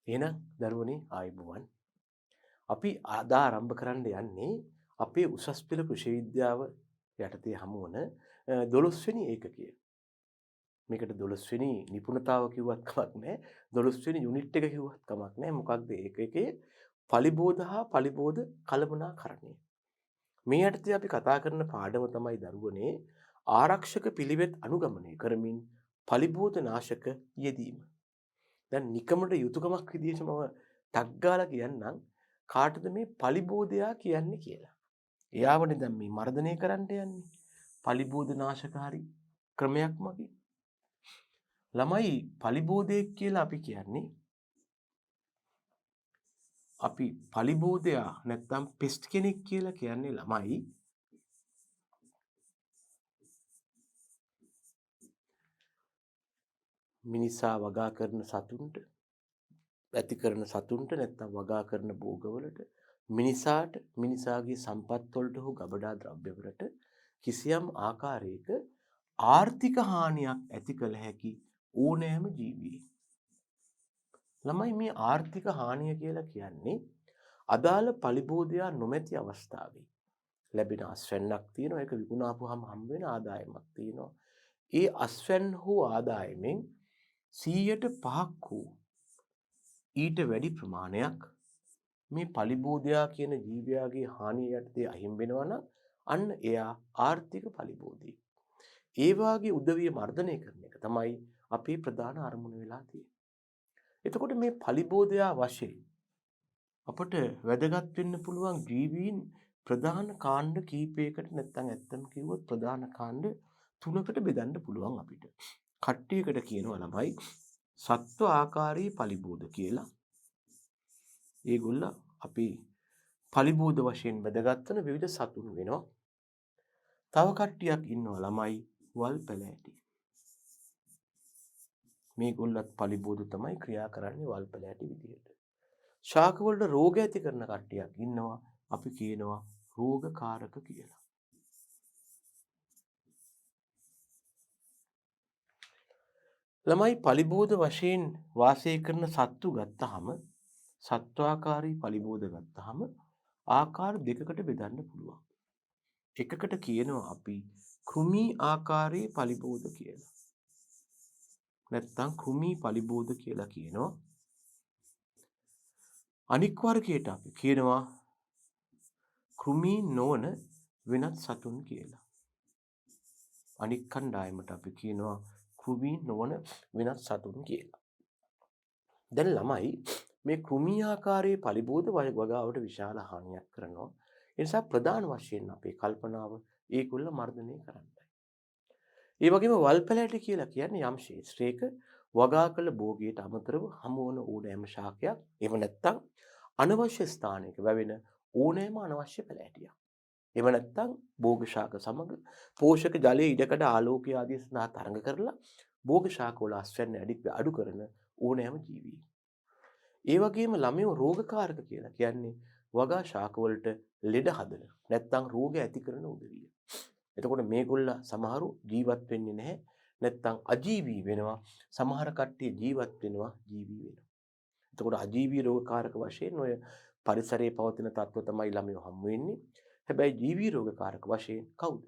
එහෙනම් දරුවනේ ආයුබෝවන්. අපි අද ආරම්භ කරන්න යන්නේ අපේ උසස් පෙළ කෘෂි විද්‍යාව යටතේ හමු වන 12 වෙනි ඒකකය. මේකට 12 වෙනි නිපුණතාව කිව්වත් කමක් නැහැ. 12 වෙනි යුනිට් එක කිව්වත් කමක් නැහැ. මොකක්ද ඒකකයේ පලිබෝධ හා පලිබෝධ කළමනාකරණය. මේ යටතේ අපි කතා කරන පාඩම තමයි දරුවනේ ආරක්ෂක පිළිවෙත් අනුගමනය කරමින් පලිබෝධ නාශක යෙදීම. දැන් නිකමට යුතුයකමක් විදිහට මම ටක් ගාලා කියන්නම් කාටද මේ පලිබෝධයා කියන්නේ කියලා. එයාවනේ දැන් මේ මර්ධනය කරන්න යන්නේ. පලිබෝධ නාශකාරී ක්‍රමයක් මගින්. ළමයි පලිබෝධයක් කියලා අපි කියන්නේ අපි පලිබෝධයා නැත්නම් පෙස්ට් කෙනෙක් කියලා කියන්නේ ළමයි මිනිසා වගා කරන සතුන්ට ඇති කරන සතුන්ට නැත්නම් වගා කරන භෝගවලට මිනිසාට මිනිසාගේ සම්පත් වලට හෝ ගබඩා ද්‍රව්‍ය වලට කිසියම් ආකාරයක ආර්ථික හානියක් ඇති කළ හැකි ඕනෑම ජීවියෙක්. ළමයි මේ ආර්ථික හානිය කියලා කියන්නේ අදාළ පලිබෝධයා නොමැති අවස්ථාවේ ලැබෙන අස්වැන්නක් තියෙනවා. ඒක විකුණාපුවාම හම්බ වෙන ආදායමක් තියෙනවා. ඒ අස්වැන්න හෝ ආදායමෙන් 100% වූ ඊට වැඩි ප්‍රමාණයක් මේ පලිබෝධයා කියන ජීවයාගේ හානිය යටතේ අහිමි වෙනවා නම් අන්න එයා ආර්ථික පලිබෝධී. ඒ වාගේ උදවිය මර්ධනය කරන එක තමයි අපේ ප්‍රධාන අරමුණ වෙලා තියෙන්නේ. එතකොට මේ පලිබෝධයා වශයෙන් අපට වැදගත් වෙන්න පුළුවන් ජීවීන් ප්‍රධාන කාණ්ඩ කීපයකට නැත්නම් ඇත්තම කිව්වොත් ප්‍රධාන කාණ්ඩ 3කට බෙදන්න පුළුවන් අපිට. කට්ටියකට කියනවා ළමයි සත්ව ආකාරී පලිබෝධ කියලා. ඒගොල්ල අපි පලිබෝධ වශයෙන් වැදගත් වෙන විවිධ සතුන් වෙනවා. තව කට්ටියක් ඉන්නවා ළමයි වල් පැලෑටි. මේගොල්ලත් පලිබෝධ තමයි ක්‍රියා කරන්නේ වල් පැලෑටි විදිහට. ශාක වලට රෝග ඇති කරන කට්ටියක් ඉන්නවා. අපි කියනවා රෝගකාරක කියලා. ළමයි පලිබෝධ වශයෙන් වාසය කරන සත්තු ගත්තාම සත්වාකාරී පලිබෝධ ගත්තාම ආකාර දෙකකට බෙදන්න පුළුවන්. එකකට කියනවා අපි කෘමී ආකාරයේ පලිබෝධ කියලා. නැත්නම් කෘමී පලිබෝධ කියලා කියනවා. අනික් වර්ගයට අපි කියනවා කෘමී නොවන වෙනත් සතුන් කියලා. අනික් කණ්ඩායමට අපි කියනවා කෘමී නොවන වෙනත් සතුන් කියලා. දැන් ළමයි මේ කෘමී ආකාරයේ පලිබෝධ වගාවට විශාල හානියක් කරනවා. ඒ නිසා ප්‍රධාන වශයෙන් අපේ කල්පනාව ඒගොල්ල මර්ධනය කරන්නයි. ඒ වගේම වල් පැලෑටි කියලා කියන්නේ යම් ශේෂ්ත්‍රයක වගා කළ භෝගයට අමතරව හමු වන ඕනෑම ශාකයක්. එහෙම නැත්නම් අනවශ්‍ය ස්ථානයක වැවෙන ඕනෑම අනවශ්‍ය පැලෑටියක්. එහෙම නැත්නම් භෝග ශාක සමග පෝෂක ජලයේ ඉඩකඩ ආලෝකය ආදී සඳහා තරඟ කරලා භෝග ශාක වල අස්වැන්න අඩු කරන ඕනෑම ජීවියෙක්. ඒ වගේම ළමයෝ රෝගකාරක කියලා කියන්නේ වගා ශාක වලට ලෙඩ හදන නැත්නම් රෝග ඇති කරන උදවිය. එතකොට මේගොල්ල සමහරු ජීවත් වෙන්නේ නැහැ. නැත්නම් අජීවී වෙනවා. සමහර කට්ටිය ජීවත් වෙනවා ජීවී වෙනවා. එතකොට අජීවී රෝගකාරක වශයෙන් ඔය පරිසරයේ පවතින තත්ත්ව තමයි ළමයෝ හමු වෙන්නේ. හැබැයි ජීවී රෝගකාරක වශයෙන් කවුද?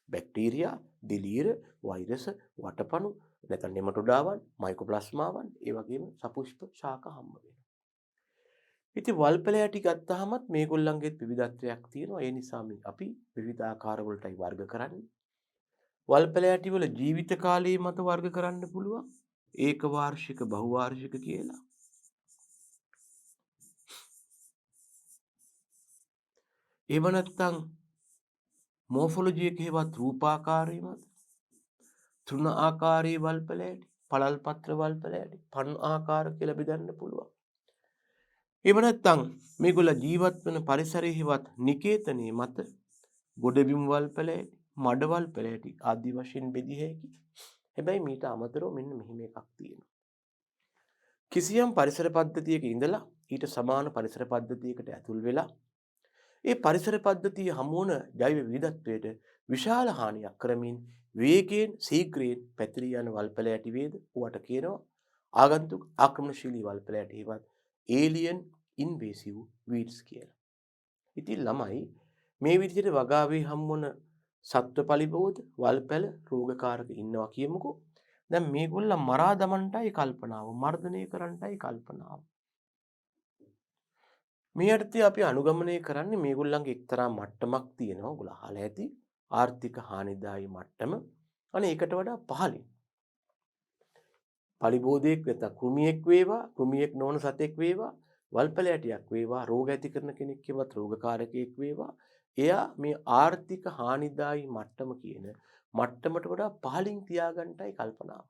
බැක්ටීරියා, දිලීර, වෛරස්, වටපණු, නැත්නම් නෙමටොඩාවන්, මයිකෝප්ලාස්මාවන්, ඒ වගේම සපුෂ්ප ශාක හම්බ වෙනවා. ඉතින් වල් පැලෑටි ගත්තාමත් මේගොල්ලන්ගෙත් විවිධත්වයක් තියෙනවා. ඒ නිසා අපි විවිධ ආකාර වලටයි වර්ග කරන්නේ. වල් පැලෑටි වල ජීවිත කාලය මත වර්ග කරන්න පුළුවන්. ඒක වාර්ෂික, බහුවාර්ෂික කියලා. එහෙම නැත්නම් මෝෆොලොජි එකේවත් රූපාකාරයේ මත තෘණ ආකාරයේ වල් පැලෑටි, පළල් පත්‍ර වල් පැලෑටි, පන් ආකාර කියලා බෙදන්න පුළුවන්. එහෙම නැත්නම් මේගොල්ල ජීවත් වෙන පරිසරයේවත් නිකේතනයේ මත ගොඩබිම් වල් පැලෑටි, මඩවල් පැලෑටි ආදී වශයෙන් බෙදිය හැකියි. හැබැයි මීට අමතරව මෙන්න මෙහෙම එකක් තියෙනවා. කිසියම් පරිසර පද්ධතියක ඉඳලා ඊට සමාන පරිසර පද්ධතියකට ඇතුල් වෙලා ඒ පරිසර පද්ධතිය හමු වන ජෛව විවිධත්වයට විශාල හානියක් කරමින් වේගයෙන් ශීඝ්‍රයෙන් පැතිරී යන වල් පැලෑටි වේද ඌට කියනවා ආගන්තුක ආක්‍රමණශීලී වල්පැලෑට ඒවත් ඒලියන් ඉන්වේසිව් වීඩ්ස් කියලා. ඉතින් ළමයි මේ විදිහට වගාවේ හම්බුන සත්ව පලිබෝධ වල්පැල රෝගකාරක ඉන්නවා කියමුකෝ. දැන් මේගොල්ල මරා දමන්නටයි කල්පනාව, මර්ධනය කරන්නටයි කල්පනාව. මේ යටතේ අපි අනුගමනය කරන්නේ මේගොල්ලන්ගේ එක්තරා මට්ටමක් තියෙනවා. ඔයගොල්ලෝ අහලා ඇති ආර්ථික හානිදායී මට්ටම. අනේ ඒකට වඩා පහළින්. පලිබෝධයක් නැත්නම් කෘමියෙක් වේවා, කෘමියෙක් නොවන සතෙක් වේවා, වල්පැලෑටියක් වේවා, රෝග ඇති කරන කෙනෙක් කියවත් රෝගකාරකයෙක් වේවා. එයා මේ ආර්ථික හානිදායී මට්ටම කියන මට්ටමට වඩා පහළින් තියාගන්නටයි කල්පනාව.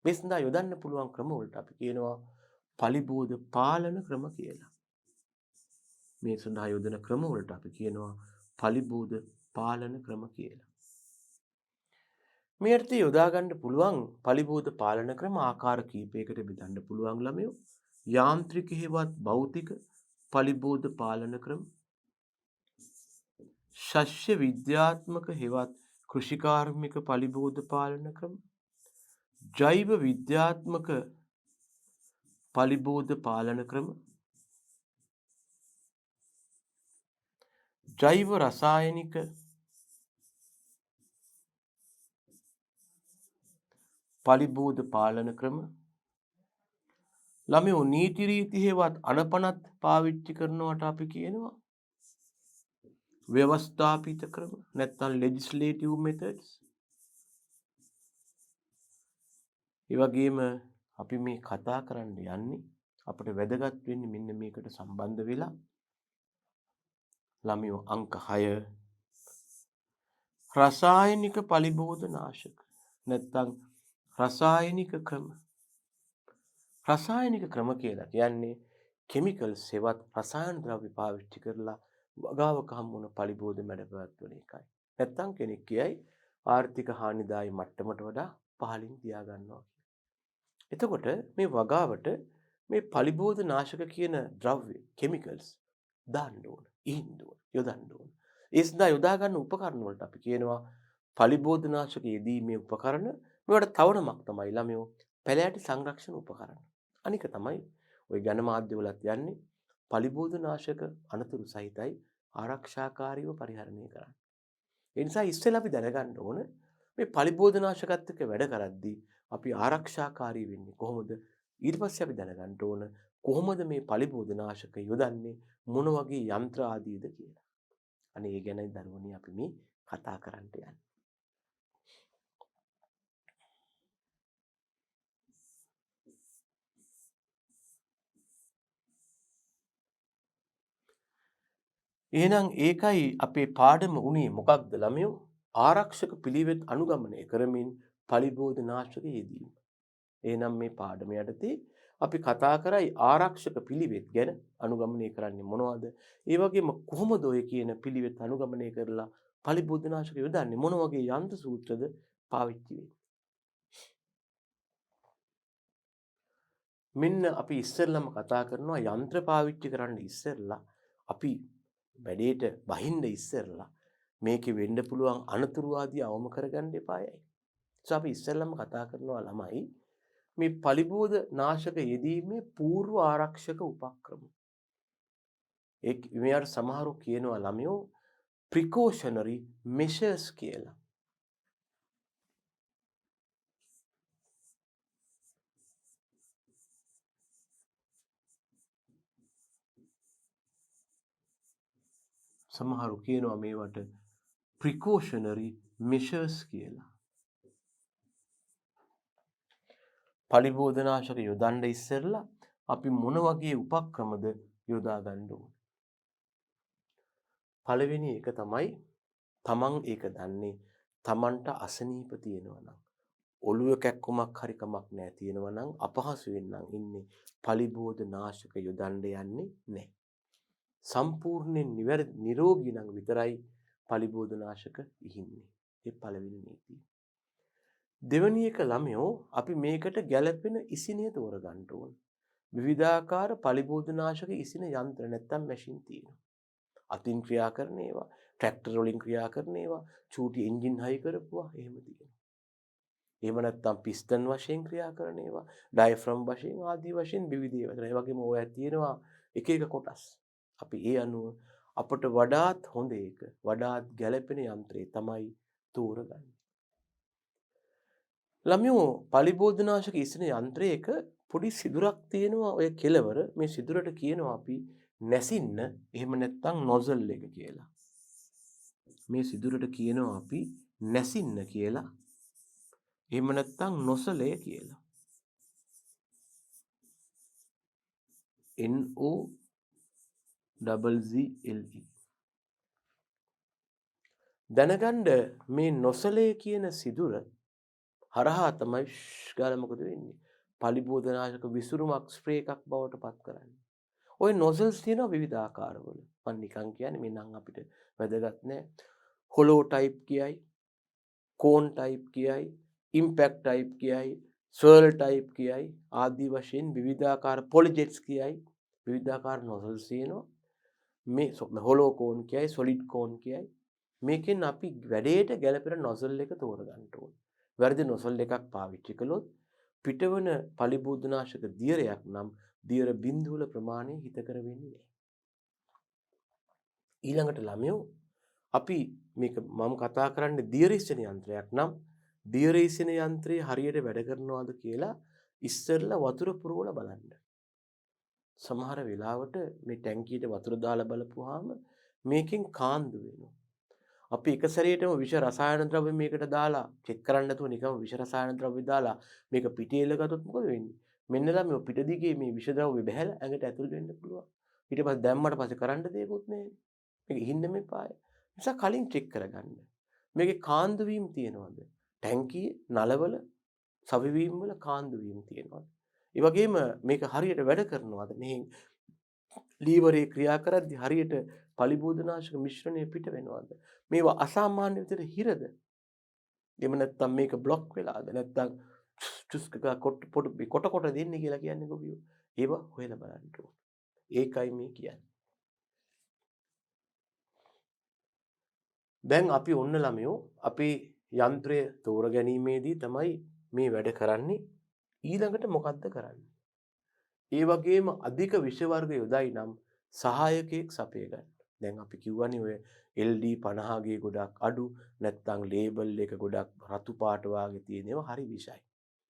මේ සඳහා යොදන්න පුළුවන් ක්‍රම වලට අපි කියනවා පලිබෝධ පාලන ක්‍රම කියලා. මේ සඳහා යොදන ක්‍රම වලට අපි කියනවා පලිබෝධ පාලන ක්‍රම කියලා. මේ අර්ථය යොදා ගන්න පුළුවන් පලිබෝධ පාලන ක්‍රම ආකාර කීපයකට බෙදන්න පුළුවන් ළමයෝ. යාන්ත්‍රික හේවත් භෞතික පලිබෝධ පාලන ක්‍රම, ශස්‍ය විද්‍යාත්මක හේවත් කෘෂිකාර්මික පලිබෝධ පාලන ක්‍රම, ජෛව විද්‍යාත්මක පලිබෝධ පාලන ක්‍රම, ජෛව රසායනික පලිබෝධ පාලන ක්‍රම. ළමයෝ නීති රීති හේවත් අනපනත් පාවිච්චි කරනවට අපි කියනවා ව්‍යවස්ථාපිත ක්‍රම නැත්නම් legislative methods. ඒ වගේම අපි මේ කතා කරන්න යන්නේ අපිට වැදගත් වෙන්නේ මෙන්න මේකට සම්බන්ධ වෙලා ළමයෝ අංක 6 රසායනික පලිබෝධ නාශක නැත්නම් රසායනික ක්‍රම. රසායනික ක්‍රම කියලා කියන්නේ කෙමිකල්ස් හේවත් රසායන ද්‍රව්‍ය පාවිච්චි කරලා වගාවක හම්බුන පලිබෝධ මැඩපවත්වන එකයි. නැත්නම් කෙනෙක් කියයි ආර්ථික හානිදායී මට්ටමට වඩා පහළින් තියා ගන්නවා. එතකොට මේ වගාවට මේ පලිබෝධ නාශක කියන ද්‍රව්‍ය කෙමිකල්ස් දාන්න ඕන, ඉහින්න ඕන, යොදන්න ඕන. ඒ සඳහා යොදා ගන්න උපකරණ වලට අපි කියනවා පලිබෝධ නාශක යෙදීමේ උපකරණ. මේවට තව නමක් තමයි ළමයෝ පැලෑටි සංරක්ෂණ උපකරණ. අනික තමයි ওই ජනමාධ්‍ය වලත් යන්නේ පලිබෝධ නාශක අනතුරු සහිතයි ආරක්ෂාකාරීව පරිහරණය කරන්න. ඒ නිසා ඉස්සෙල්ලා අපි දැනගන්න ඕන මේ පලිබෝධ නාශකත් එක්ක වැඩ කරද්දී අපි ආරක්ෂාකාරී වෙන්නේ කොහොමද? ඊට පස්සේ අපි දැනගන්න ඕන කොහොමද මේ පලිබෝධ නාශක යොදන්නේ, මොන වගේ යන්ත්‍ර ආදීද කියලා. අනේ ඒ ගැනයි දරුවනේ අපි මේ කතා කරන්න යන්නේ. එහෙනම් ඒකයි අපේ පාඩම උනේ මොකක්ද ළමයෝ? ආරක්ෂක පිළිවෙත් අනුගමනය කරමින් පලිබෝධ නාශක යෙදීම. එහෙනම් මේ පාඩම යටතේ අපි කතා කරයි ආරක්ෂක පිළිවෙත් ගැන. අනුගමනය කරන්නේ මොනවද? ඒ වගේම කොහොමද ඔය කියන පිළිවෙත් අනුගමනය කරලා පලිබෝධ නාශක යොදන්නේ? මොන වගේ යන්ත්‍ර සූත්‍රද පාවිච්චි වෙන්නේ? මෙන්න අපි ඉස්සෙල්ලම කතා කරනවා යන්ත්‍ර පාවිච්චි කරන්න ඉස්සෙල්ලා අපි වැඩේට බහින්න ඉස්සෙල්ලා මේකේ වෙන්න පුළුවන් අනතුරු ආදී අවම කරගන්න එපායයි. අපි ඉස්සෙල්ලම කතා කරනවා ළමයි මේ පලිබෝධ නාශක යෙදීමේ పూర్ව ආරක්ෂක උපක්‍රම. මේවට සමහරු කියනවා ළමයෝ precautionary measures කියලා. සමහරු කියනවා මේවට precautionary measures කියලා. පලිබෝධ නාශක යොදන්න ඉස්සෙල්ලා අපි මොන වගේ උපක්‍රමද යොදා ගන්න ඕන? පළවෙනි එක තමයි තමන් ඒක දන්නේ තමන්ට අසනීප තියෙනවා නම්, ඔළුව කැක්කුමක් හරි කමක් නැහැ තියෙනවා නම්, අපහසුවෙන් නම් ඉන්නේ පලිබෝධ නාශක යොදන්න යන්නේ නැහැ. සම්පූර්ණයෙන් නිරෝගී නම් විතරයි පලිබෝධ නාශක ඉහින්නේ. ඒ පළවෙනි නීතිය. දෙවෙනි එක ළමයෝ අපි මේකට ගැළපෙන ඉසිනේ තෝරගන්න ඕන. විවිධාකාර පලිබෝධ නාශක ඉසින යන්ත්‍ර නැත්තම් මැෂින් තියෙනවා. අතින් ක්‍රියා කරන ඒවා, ට්‍රැක්ටර් වලින් ක්‍රියා කරන ඒවා, චූටි එන්ජින් හයි කරපුවා එහෙම තියෙනවා. එහෙම නැත්නම් පිස්ටන් වශයෙන් ක්‍රියා කරන ඒවා, ඩයෆ්‍රම් වශයෙන් ආදී වශයෙන් විවිධ ඒවා. ඒ වගේම ඔය තියෙනවා එක එක කොටස්. අපි ඒ අනුව අපට වඩාත් හොඳ එක, වඩාත් ගැළපෙන යන්ත්‍රය තමයි තෝරගන්නේ. ළමයෝ පලිබෝධනාශක ඉස්සන යන්ත්‍රයක පොඩි සිදුරක් තියෙනවා ඔය කෙලවර. මේ සිදුරට කියනවා අපි නැසින්න, එහෙම නැත්නම් නොසල් එක කියලා. මේ සිදුරට කියනවා අපි නැසින්න කියලා. එහෙම නැත්නම් නොසලය කියලා. NOZZLE. දැනගන්න මේ නොසලය කියන සිදුර හරහා තමයි ගාලා මොකද වෙන්නේ? පලිබෝධනාශක විසුරුමක් ස්ප්‍රේ එකක් බවට පත් කරන්නේ. ওই නොසල්ස් තියෙනවා විවිධ ආකාරවල. මම නිකන් කියන්නේ මේ නම් අපිට වැදගත් නෑ. හොලෝ ටයිප් කියයි, කෝන් ටයිප් කියයි, ඉම්පැක්ට් ටයිප් කියයි, ස්වර්ල් ටයිප් කියයි ආදී වශයෙන් විවිධාකාර පොලිජෙට්ස් කියයි විවිධාකාර නොසල්ස් තියෙනවා. මේ හොලෝ කෝන් කියයි, සොලිඩ් කෝන් කියයි. මේකෙන් අපි වැඩේට ගැලපෙන නොසල් එක තෝරගන්න ඕනේ. වැරදි නොසල් එකක් පාවිච්චි කළොත් පිටවන පලිබෝධනාශක දියරයක් නම් දියර බිඳුවල ප්‍රමාණය හිතකර වෙන්නේ නැහැ. ඊළඟට ළමයෝ අපි මේක මම කතා කරන්නේ දියරීසන යන්ත්‍රයක් නම් දියරීසන යන්ත්‍රය හරියට වැඩ කරනවද කියලා ඉස්සෙල්ලා වතුර පුරවලා බලන්න. සමහර වෙලාවට මේ ටැංකියට වතුර දාලා බලපුවාම මේකෙන් කාන්දු වෙනවා. අපි එක සැරේටම විෂ රසායන ද්‍රව්‍ය මේකට දාලා චෙක් කරන්න නැතුව නිකන් විෂ රසායන ද්‍රව්‍ය දාලා මේක පිටේ එලගත්තොත් මොකද වෙන්නේ? මෙන්න ළමයෝ පිට දිගේ මේ විෂ ද්‍රව්‍ය බහැලා ඇඟට ඇතුල් වෙන්න පුළුවන්. ඊට පස්සේ දැම්මට පස්සේ කරන්න දෙයක්වත් නැහැ. මේක ඉහින්න මෙපාය. නිසා කලින් චෙක් කරගන්න. මේකේ කාන්දු වීම තියෙනවද? ටැංකියේ නලවල සවිවීම වල කාන්දු වීම තියෙනවද? ඒ වගේම මේක හරියට වැඩ කරනවද? මේ ලීවරේ ක්‍රියා කරද්දී හරියට පලිබෝධනාශක මිශ්‍රණය පිට වෙනවද? මේවා අසාමාන්‍ය විදිහට හිරද? එහෙම නැත්නම් මේක બ્લોක් වෙලාද? නැත්නම් චුස්ක කොට දෙන්නේ කියලා කියන්නේ ගොවියෝ. ඒවා හොයලා බලන්න ඕනේ. ඒකයි මේ කියන්නේ. දැන් අපි ඔන්න ළමයෝ අපේ යන්ත්‍රය තෝර ගැනීමේදී තමයි මේ වැඩ කරන්නේ. ඊළඟට මොකද්ද කරන්නේ? ඒ වගේම අධික විෂ වර්ග යොදයි නම් සහායකයෙක් සපය ගන්න. දැන් අපි කිව්වනේ ඔය LD 50ගේ ගොඩක් අඩු නැත්නම් ලේබල් එක ගොඩක් රතු පාට වාගේ තියෙන ඒවා හරි විෂයි.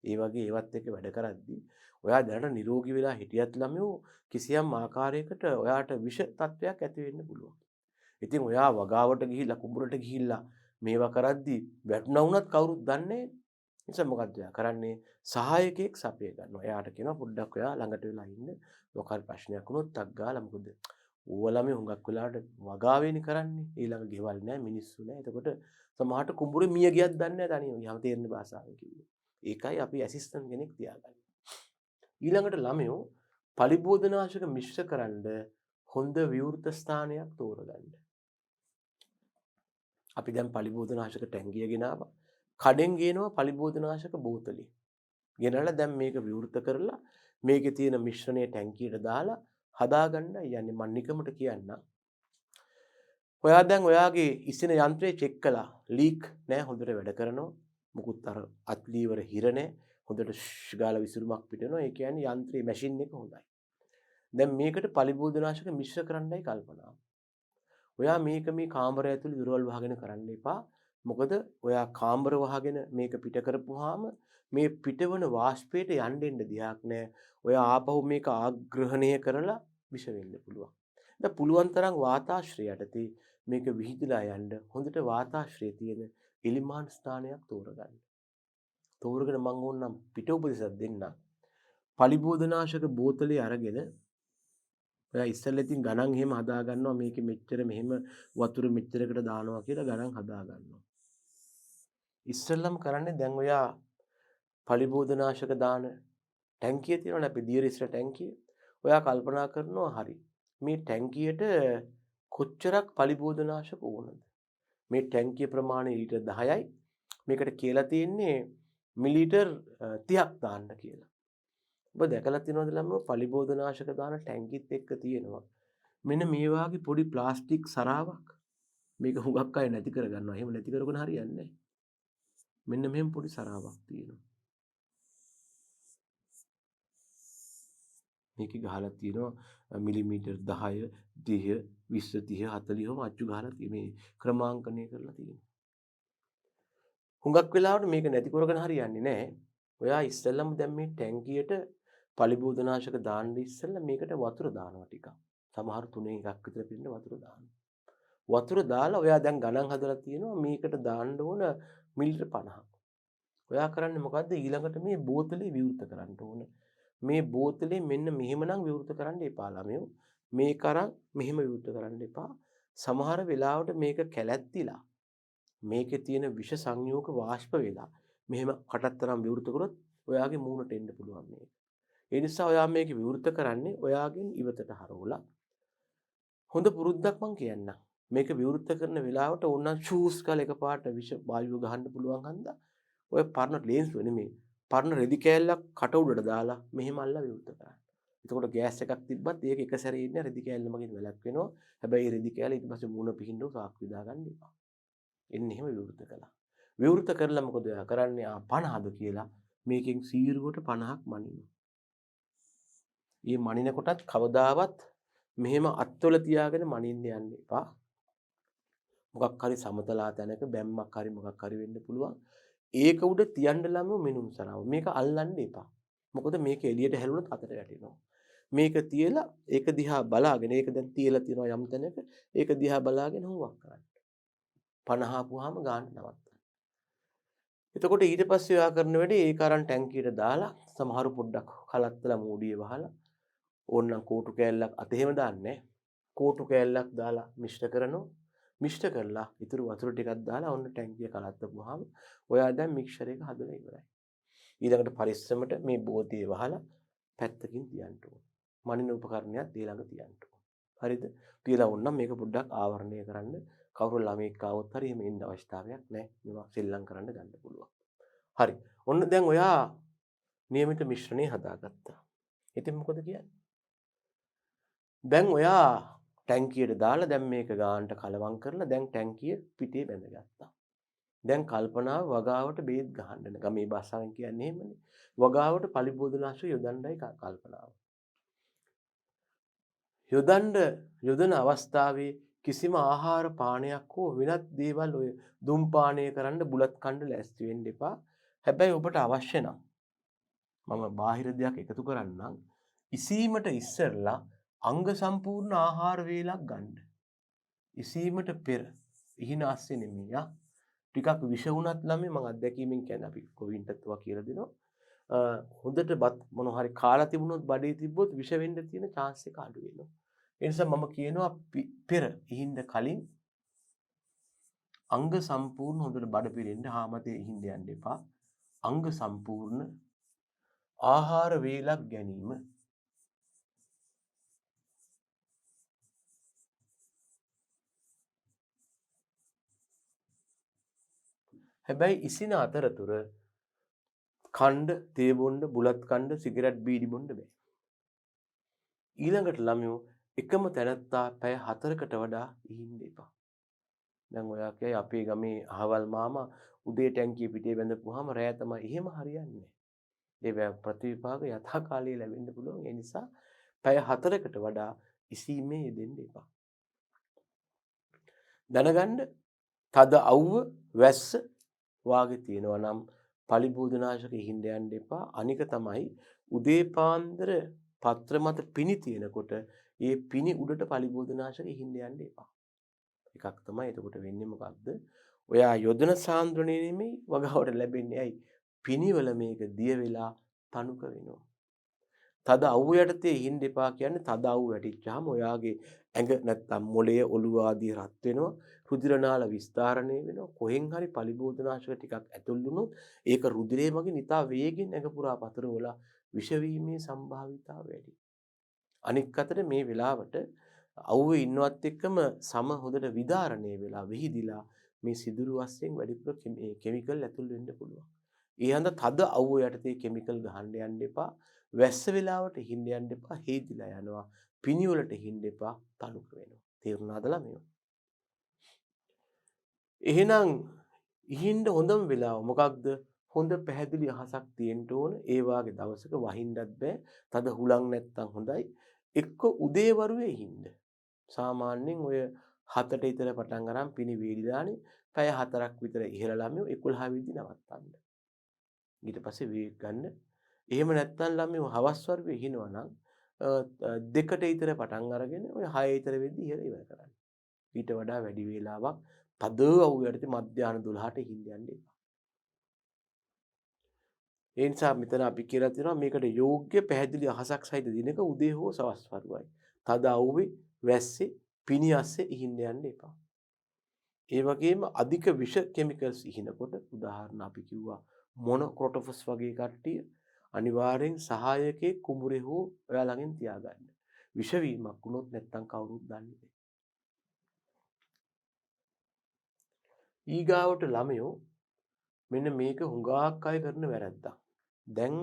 ඒ වගේ ඒවත් එක්ක වැඩ කරද්දී ඔයා දැනට නිරෝගී වෙලා හිටියත් ළමයෝ කිසියම් ආකාරයකට ඔයාට විෂ තත්වයක් ඇති වෙන්න පුළුවන්. ඉතින් ඔයා වගාවට ගිහිල්ලා කුඹුරට ගිහිල්ලා මේවා කරද්දී වැටුණා වුණත් කවුරුත් දන්නේ නැහැ. නිසා මොකද්ද ඔයා කරන්නේ? සහායකයෙක් සපය ගන්නවා. එයාට කියනවා පොඩ්ඩක් ඔයා ළඟට වෙලා ඉන්න. මොකක් ප්‍රශ්නයක් වුණොත් ටක් ගාලා මොකද? ඌව ළමයි හුඟක් වෙලාවට වගාවේනේ කරන්නේ. ඊළඟ ගෙවල් නැහැ, මිනිස්සු නැහැ. එතකොට සමහරට කුඹුරේ මිය ගියත් දන්නේ නැහැ තනියම. යම තේරෙන භාෂාවෙන් කිව්වොත්. ඒකයි අපි ඇසිස්ටන්ට් කෙනෙක් තියාගන්නේ. ඊළඟට ළමයෝ පලිබෝධනාශක මිශ්‍ර කරන්න හොඳ විවෘත ස්ථානයක් තෝරගන්න. අපි දැන් පලිබෝධනාශක ටැංකිය ගෙනාවා. කඩෙන් ගේනවා පලිබෝධනාශක බෝතලේ. ගෙනල්ලා දැන් මේක විවෘත කරලා මේකේ තියෙන මිශ්‍රණය ටැංකියට දාලා හදාගන්න යන්නේ. මම නිකමට කියන්නම්. ඔයා දැන් ඔයාගේ ඉස්සෙන යන්ත්‍රය චෙක් කළා. ලීක් නෑ, හොඳට වැඩ කරනවා. මුකුත් අර අත්ලීවර හිර නෑ. හොඳට ගාලා විසිරුමක් පිට වෙනවා. ඒ කියන්නේ යන්ත්‍රයේ මැෂින් එක හොඳයි. දැන් මේකට පලිබෝධනාශක මිශ්‍ර කරන්නයි කල්පනාව. ඔයා මේක මේ කාමරය ඇතුළේ දුරවල් වහගෙන කරන්න එපා. මොකද ඔයා කාමර වහගෙන මේක පිට කරපුවාම මේ පිටවන වාෂ්පයට යන්න දෙයක් නැහැ. ඔයා ආපහු මේක ආග්‍රහණය කරලා විෂ වෙන්න පුළුවන්. දැන් පුළුවන් තරම් වාතාශ්‍රය යටතේ මේක විහිදලා යන්න හොඳට වාතාශ්‍රය තියෙන එලිමාන් ස්ථානයක් තෝරගන්න. තෝරගෙන මම ඕනනම් පිට උපදෙසක් දෙන්නම්. පලිබෝධනාශක බෝතලේ අරගෙන ඔයා ඉස්සෙල්ලා ඉතින් ගණන් එහෙම හදා ගන්නවා. මේකෙ මෙච්චර මෙහෙම වතුර මෙච්චරකට දානවා කියලා ගණන් හදා ගන්නවා. ඉස්සෙල්ලම කරන්නේ දැන් ඔයා පලිබෝධනාශක දාන ටැංකිය තියෙනවනේ අපේ දියරිස්ර ටැංකිය. ඔයා කල්පනා කරනවා හරි. මේ ටැංකියට කොච්චරක් පලිබෝධනාශක ඕනද? මේ ටැංකිය ප්‍රමාණය ලීටර් 10යි. මේකට කියලා තියෙන්නේ මිලිලීටර් 30ක් දාන්න කියලා. ඔබ දැකලා තියෙනවද ළමෝ පලිබෝධනාශක දාන ටැංකිත් එක්ක තියෙනවා මෙන්න මේ වාගේ පොඩි ප්ලාස්ටික් සරාවක්. මේක හුඟක් අය නැති කර ගන්නවා. එහෙම නැති කරගෙන හරියන්නේ නැහැ. මෙන්න මෙහෙම පොඩි සරාවක් තියෙනවා. මේකේ ගහලා තියෙනවා මිලිමීටර් 10 30 20 30 40 ඔහොම අච්චු ගහලා මේ ක්‍රමාංකණය කරලා තියෙනවා. හුඟක් වෙලාවට මේක නැති කරගෙන හරියන්නේ නැහැ. ඔයා ඉස්සෙල්ලම දැන් මේ ටැංකියට පලිබෝධනාශක දාන්න ඉස්සෙල්ලා මේකට වතුර දානවා ටිකක්. සමහර 3 එකක් විතර පිටින් වතුර දානවා. වතුර දාලා ඔයා දැන් ගණන් හදලා තියෙනවා මේකට දාන්න ඕන මිලිලිටර් 50ක්. ඔයා කරන්නේ මොකද්ද ඊළඟට මේ බෝතලේ විවෘත කරන්න ඕන. මේ බෝතලේ මෙන්න මෙහෙමනම් විවෘත කරන්න එපා ළමයෝ. මේක අරන් මෙහෙම විවෘත කරන්න එපා. සමහර වෙලාවට මේක කැලැත්තිලා මේකේ තියෙන විෂ සංයෝග වාෂ්ප වෙලා මෙහෙම කටත්තරම් විවෘත කරොත් ඔයාගේ මූණට එන්න පුළුවන් මේක. ඒ නිසා ඔයා මේක විවෘත කරන්නේ ඔයාගෙන් ඉවතට හරවලා. හොඳ පුරුද්දක් මං කියන්නම්. මේක විවෘත කරන වෙලාවට ඕනනම් ෂූස් කාල එකපාරට විෂ වායුව ගහන්න පුළුවන් හන්දා ඔය පරණ ලේන්සුව නෙමෙයි. පරණ රෙදි කෑල්ලක් කට උඩට දාලා මෙහෙම අල්ලලා විවෘත කරන්න. එතකොට ගෑස් එකක් තිබ්බත් ඒක එක සැරේ ඉන්නේ රෙදි කෑල්ල මගින් වැලක් වෙනවා. හැබැයි රෙදි කෑල්ල ඊට පස්සේ මූණ පිහින්නව සාක්කු දා ගන්න එපා. එන්න එහෙම විවෘත කළා. විවෘත කරලා මොකද ඔයා කරන්නේ? 50ද කියලා මේකෙන් සීරුවට 50ක් මනිනවා. මේ මනින කොටත් කවදාවත් මෙහෙම අත්වල තියාගෙන මනින්න යන්න එපා. මොකක් හරි සමතලා තැනක බැම්මක් හරි මොකක් හරි වෙන්න පුළුවන්. ඒක උඩ තියන්න ළමෝ මෙනුම් සරාව. මේක අල්ලන්න එපා. මොකද මේක එළියට හැලුණොත් අතට වැටෙනවා. මේක තියලා ඒක දිහා බලාගෙන ඒක දැන් තියලා තියෙනවා යම් තැනක ඒක දිහා බලාගෙන හුවක් කරන්න. 50 ආපුවාම ගාන්න නවත්තන්න. එතකොට ඊට පස්සේ ඔයා කරන වැඩේ ඒක අරන් ටැංකියට දාලා සමහරු පොඩ්ඩක් කලත්තලා මූඩිය වහලා ඕන්නම් කෝටු කෑල්ලක් අතෙහෙම දාන්නේ කෝටු කෑල්ලක් දාලා මිශ්‍ර කරනවා. මිශ්‍ර කරලා ඉතුරු වතුර ටිකක් දාලා ඔන්න ටැංකිය කලත්තපුවාම ඔයා දැන් මික්ස්චර් එක හදලා ඉවරයි. ඊළඟට පරිස්සමට මේ බෝතේ වහලා පැත්තකින් තියන්න ඕන. මනින උපකරණයක් ඊළඟ තියන්න ඕන. හරිද? තියලා ඕන්නම් මේක පොඩ්ඩක් ආවරණය කරන්න. කවුරු ළමෙක් ආවොත් හරි එහෙම ඉන්න අවශ්‍යතාවයක් නැහැ. මේවා සෙල්ලම් කරන්න ගන්න පුළුවන්. හරි. ඔන්න දැන් ඔයා નિયમિત මිශ්‍රණය හදාගත්තා. ඉතින් මොකද කියන්නේ? දැන් ඔයා ටැංකියට දාලා දැන් මේක ගානට කලවම් කරලා දැන් ටැංකිය පිටේ බැඳගත්තා. දැන් කල්පනාව වගාවට බේත් ගහන්න. ගමේ භාෂාවෙන් කියන්නේ එහෙමනේ. වගාවට පලිබෝධනාශය යොදන්නයි කල්පනාව. යොදන අවස්ථාවේ කිසිම ආහාර පානයක් හෝ වෙනත් දේවල් ඔය දුම් පානය කරන්න බුලත් කන්න ලෑස්ති වෙන්න එපා. හැබැයි ඔබට අවශ්‍ය නම් මම බාහිර දෙයක් එකතු කරන්නම්. ඉසීමට ඉස්සෙල්ලා අංග සම්පූර්ණ ආහාර වේලක් ගන්න. ඉසීමට පෙර ඉහින ASCII නෙමෙයි යා. ටිකක් විෂ වුණත් ළමයි මම අත්දැකීමෙන් කියන්නේ අපි කොවින්ටත් වා කියලා දෙනවා. හොඳට බත් මොන හරි කාලා තිබුණොත් බඩේ තිබ්බොත් විෂ වෙන්න තියෙන chance එක අඩු වෙනවා. ඒ නිසා මම කියනවා පෙර ඉහින්න කලින් අංග සම්පූර්ණ හොඳට බඩ පිරෙන්න හාමතේ ඉහින්න යන්න එපා. අංග සම්පූර්ණ ආහාර වේලක් ගැනීම. හැබැයි ඉසින අතරතුර කණ්ඩ, තේ බොන්න, බුලත් කණ්ඩ, සිගරට් බීඩි බොන්න බෑ. ඊළඟට ළමයෝ එකම තැනත්තා පැය 4කට වඩා ඉහින්න එපා. දැන් ඔයා කියයි අපේ ගමේ අහවල් මාමා උදේ ටැංකිය පිටේ බැඳපුවාම රෑ තමයි එහෙම හරියන්නේ. ඒ ප්‍රතිවිපාක යථා කාලයේ ලැබෙන්න පුළුවන්. ඒ නිසා පැය 4කට වඩා ඉසීමේ යෙදෙන්න එපා. දැනගන්න තද අවුව වැස්ස වාගේ තියෙනවා නම් පලිබෝධනාශක ඉහින්න යන්න එපා. අනික තමයි උදේ පාන්දර පත්‍ර මත පිණි තියෙනකොට ඒ පිණි උඩට පලිබෝධනාශක ඉහින්න යන්න එපා. එකක් තමයි එතකොට වෙන්නේ මොකක්ද? ඔයා යොදන සාන්ද්‍රණය නෙමෙයි වගාවට ලැබෙන්නේ. ඇයි? පිණිවල මේක දිය වෙලා තනුක වෙනවා. තද අවුව යටතේ ඉහින්න එපා කියන්නේ තද අවුව වැටිච්චාම ඔයාගේ ඇඟ නැත්තම් මොළය ඔළුව ආදී රත් වෙනවා. රුධිර නාල විස්තරණය වෙනවා. කොහෙන් හරි පලිබෝධනාශක ටිකක් ඇතුල් වුණොත් ඒක රුධිරයේ මගින් ඉතා වේගෙන් ඇඟ පුරා පතරවලා විෂ වීමේ සම්භාවිතාව වැඩි. අනික් අතට මේ වෙලාවට අවුවේ ඉන්නවත් එක්කම සම හොඳට විදාරණය වෙලා විහිදිලා මේ සිදුරු වස්යෙන් වැඩිපුර කිමිකල් ඇතුල් වෙන්න පුළුවන්. ඒ හන්ද තද අවුව යටතේ කිමිකල් ගහන්න යන්න එපා. වැස්ස වෙලාවට හින්න යන්න එපා. හේදිලා යනවා. පිණි වලට හින්න එපා. තනුක වෙනවා. තේරුණාද ළමයෝ? එහෙනම් ඉහින්ද හොඳම වෙලාව මොකක්ද? හොඳ පැහැදිලි අහසක් තියෙන්න ඕන. ඒ වාගේ දවසක වහින්නත් බෑ. තද හුලං නැත්තම් හොඳයි. එක්ක උදේ වරුවේ ඉහින්ද. සාමාන්‍යයෙන් ඔය 7ට විතර පටන් අරන් පිනි වේලිදානේ පැය 4ක් විතර ඉහළ ළමයෝ 11 වෙදි නවත්තන්න. ඊට පස්සේ වේග ගන්න. එහෙම නැත්නම් ළමයෝ හවස් වරුවේ ඉහිනවා නම් 2ට විතර පටන් අරගෙන ඔය 6 විතර වෙද්දි ඉහළ ඉවර කරන්න. ඊට වඩා වැඩි වේලාවක් තද අවු යටතේ මධ්‍යහන 12ට ඉහින්න යන්න එපා. ඒ නිසා මෙතන අපි කියලා තියෙනවා මේකට යෝග්‍ය පැහැදිලි අහසක් සහිත දිනක උදේ හෝ සවස් වරුවයි. තද අවුවේ වැස්සේ පිණි අස්සේ ඉහින්න යන්න එපා. ඒ වගේම අධික විෂ කෙමිකල්ස් ඉහිනකොට උදාහරණ අපි කිව්වා මොනොක්‍රොටොෆස් වගේ කට්ටිය අනිවාර්යෙන් සහායකයේ කුඹුරේ හෝ ඔයා ළඟින් තියාගන්න. විෂ වීමක් වුණොත් නැත්තම් කවුරුත් දන්නේ නැහැ. ඊගාවට ළමයෝ මෙන්න මේක හුඟක් අය කරන වැරද්දක්. දැන්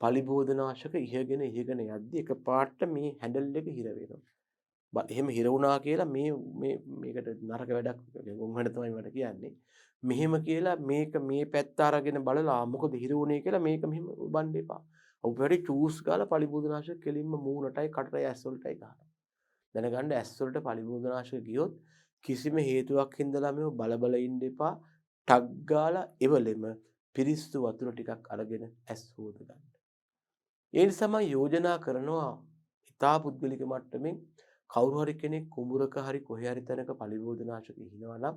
පලිබෝධනාශක ඉහගෙන යද්දි එකපාරට මේ හැන්ඩල් එක හිර වෙනවා. එහෙම හිර වුණා කියලා මේකට නරක වැඩක් ගොංගහන තමයි මට කියන්නේ. මෙහෙම කියලා මේක මේ පැත්ත අරගෙන බලලා මොකද හිර වුණේ කියලා මේක මෙහෙම බන්න එපා. ඔබ වැඩි චූස් ගාලා පලිබෝධනාශක කෙලින්ම මූණටයි කටටයි ඇස් වලටයි ගහනවා. දැනගන්න ඇස් වලට පලිබෝධනාශක ගියොත් කිසිම හේතුවක් හින්දා මේව බල ඉන්න එපා. ටක් ගාලා එවලෙම පිරිසිදු වතුර ටිකක් අරගෙන ඇස් හොද ගන්න. ඒ නිසා මම යෝජනා කරනවා ඉතා පුද්ගලික මට්ටමින් කවුරු හරි කෙනෙක් කුඹුරක හරි කොහේ හරි තැනක පලිබෝධනාශක ඉහිනවා නම්